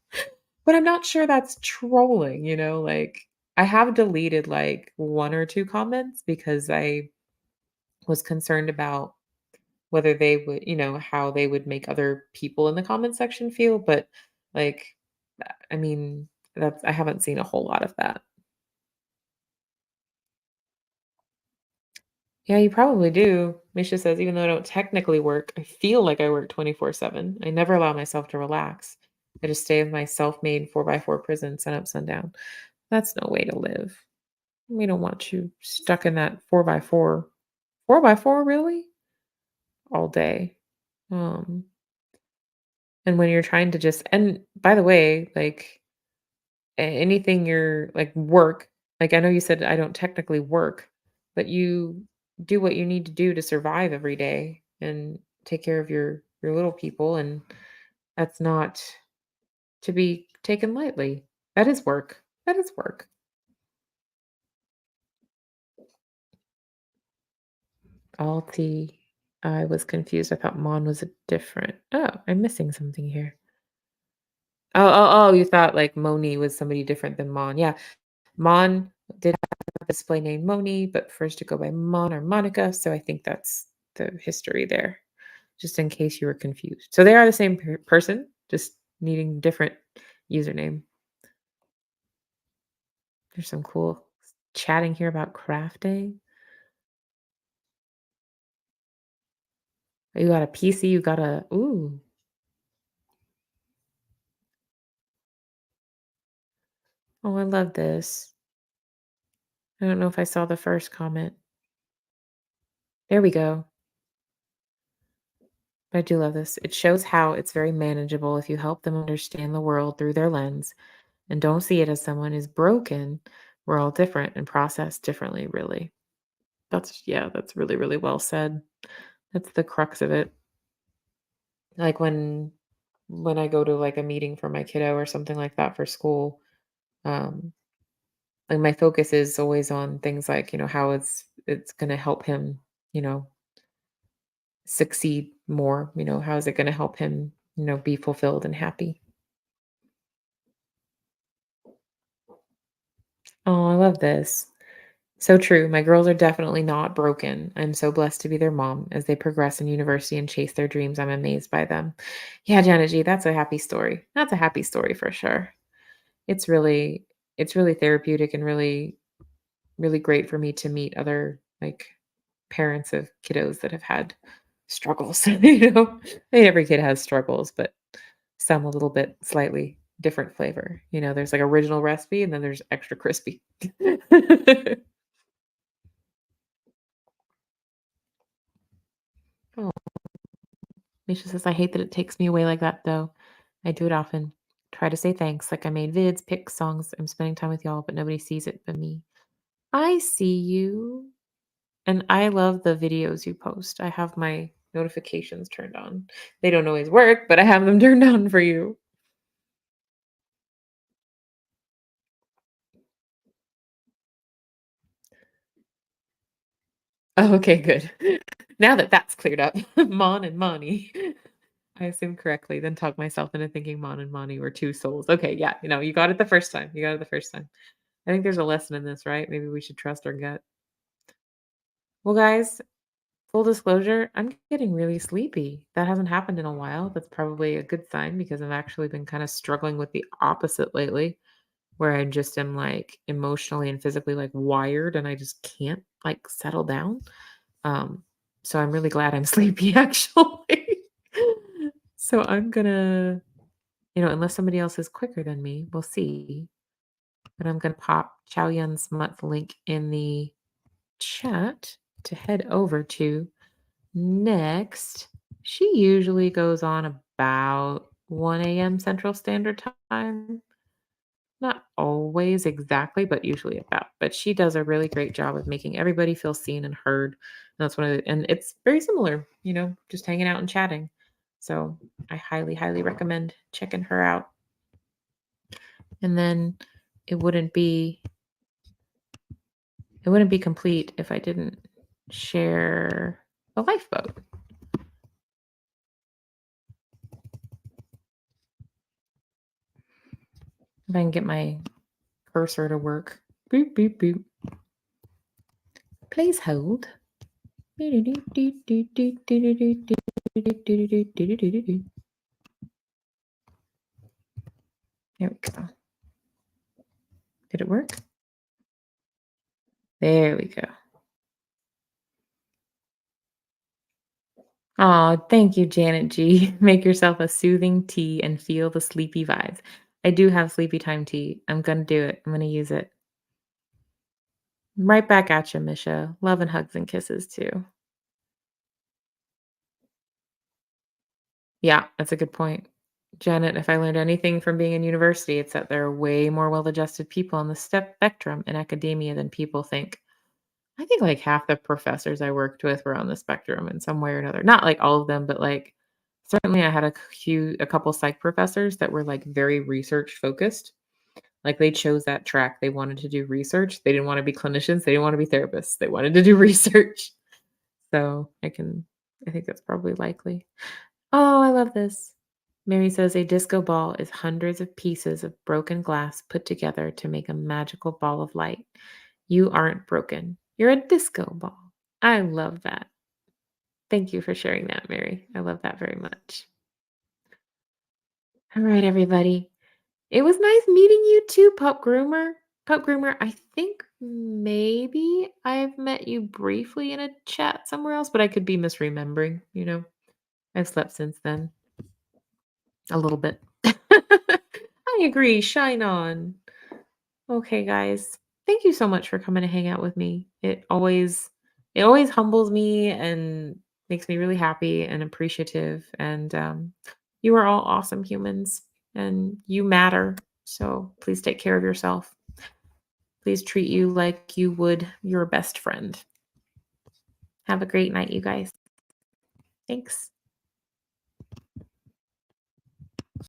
But I'm not sure that's trolling, like, I have deleted, like, 1 or 2 comments because I was concerned about whether they would, how they would make other people in the comment section feel. But, like, I mean, that's I haven't seen a whole lot of that. Yeah, you probably do. Misha says, even though I don't technically work, I feel like I work 24/7. I never allow myself to relax. I just stay in my self-made 4x4 prison, sun up, sundown. That's no way to live. We don't want you stuck in that 4x4. 4x4, really? All day. Um, and when you're trying to just, and by the way, like, anything you're like work, like, I know you said I don't technically work, but you do what you need to do to survive every day and take care of your little people, and that's not to be taken lightly. That is work. That is work. Alti. I was confused. I thought Mon was a different. Oh, I'm missing something here. Oh, you thought like Moni was somebody different than Mon. Yeah. Mon did have a display name Moni, but first to go by Mon or Monica. So I think that's the history there, just in case you were confused. So they are the same person, just needing different username. There's some cool chatting here about crafting. You got a PC, you got a, ooh. Oh, I love this. I don't know if I saw the first comment. There we go. I do love this. It shows how it's very manageable if you help them understand the world through their lens and don't see it as someone is broken. We're all different and processed differently, really. Yeah, that's really, really well said. That's the crux of it. Like when I go to like a meeting for my kiddo or something like that for school, um, like my focus is always on things like, how it's gonna help him, you know, succeed more, how is it gonna help him, be fulfilled and happy. Oh, I love this. So true. My girls are definitely not broken. I'm so blessed to be their mom as they progress in university and chase their dreams. I'm amazed by them. Yeah, Janet G, that's a happy story. That's a happy story for sure. It's really, it's really therapeutic and really, really great for me to meet other like parents of kiddos that have had struggles. I mean, every kid has struggles, but some a little bit slightly different flavor. There's like original recipe and then there's extra crispy. Oh, Misha says, I hate that it takes me away like that, though. I do it often. Try to say thanks, like I made vids, pics, songs. I'm spending time with y'all, but nobody sees it but me. I see you. And I love the videos you post. I have my notifications turned on. They don't always work, but I have them turned on for you. Oh, okay, good. Now that that's cleared up, Mon and Moni. I assumed correctly, then talked myself into thinking Mon and Moni were two souls. Okay, yeah, you got it the first time. You got it the first time. I think there's a lesson in this, right? Maybe we should trust our gut. Well, guys, full disclosure, I'm getting really sleepy. That hasn't happened in a while. That's probably a good sign because I've actually been kind of struggling with the opposite lately, where I just am like emotionally and physically like wired and I just can't like settle down. Um, so I'm really glad I'm sleepy actually. So I'm gonna, unless somebody else is quicker than me, we'll see. But I'm gonna pop Chow Yun Smut's link in the chat to head over to next. She usually goes on about 1 a.m. Central Standard Time. Not always exactly, but usually about. But she does a really great job of making everybody feel seen and heard. And that's one of the, and it's very similar, just hanging out and chatting. So I highly, highly recommend checking her out. And then it wouldn't be it wouldn't be complete if I didn't share the lifeboat. If I can get my cursor to work. Boop, boop, boop. Please hold. There we go. Did it work? There we go. Oh, thank you, Janet G. Make yourself a soothing tea and feel the sleepy vibes. I do have sleepy time tea. I'm gonna do it. I'm gonna use it. Right back at you, Misha. Love and hugs and kisses too. Yeah, that's a good point. Janet, if I learned anything from being in university, it's that there are way more well-adjusted people on the spectrum in academia than people think. I think like half the professors I worked with were on the spectrum in some way or another. Not like all of them, but like certainly I had a couple psych professors that were like very research focused. Like they chose that track. They wanted to do research. They didn't want to be clinicians. They didn't want to be therapists. They wanted to do research. So I think that's probably likely. Oh, I love this. Mary says a disco ball is hundreds of pieces of broken glass put together to make a magical ball of light. You aren't broken. You're a disco ball. I love that. Thank you for sharing that, Mary. I love that very much. All right, everybody. It was nice meeting you too, Pup Groomer. Pup Groomer, I think maybe I've met you briefly in a chat somewhere else, but I could be misremembering. I've slept since then. A little bit. I agree. Shine on. Okay, guys. Thank you so much for coming to hang out with me. It always humbles me and makes me really happy and appreciative. And you are all awesome humans and you matter. So please take care of yourself. Please treat you like you would your best friend. Have a great night, you guys. Thanks.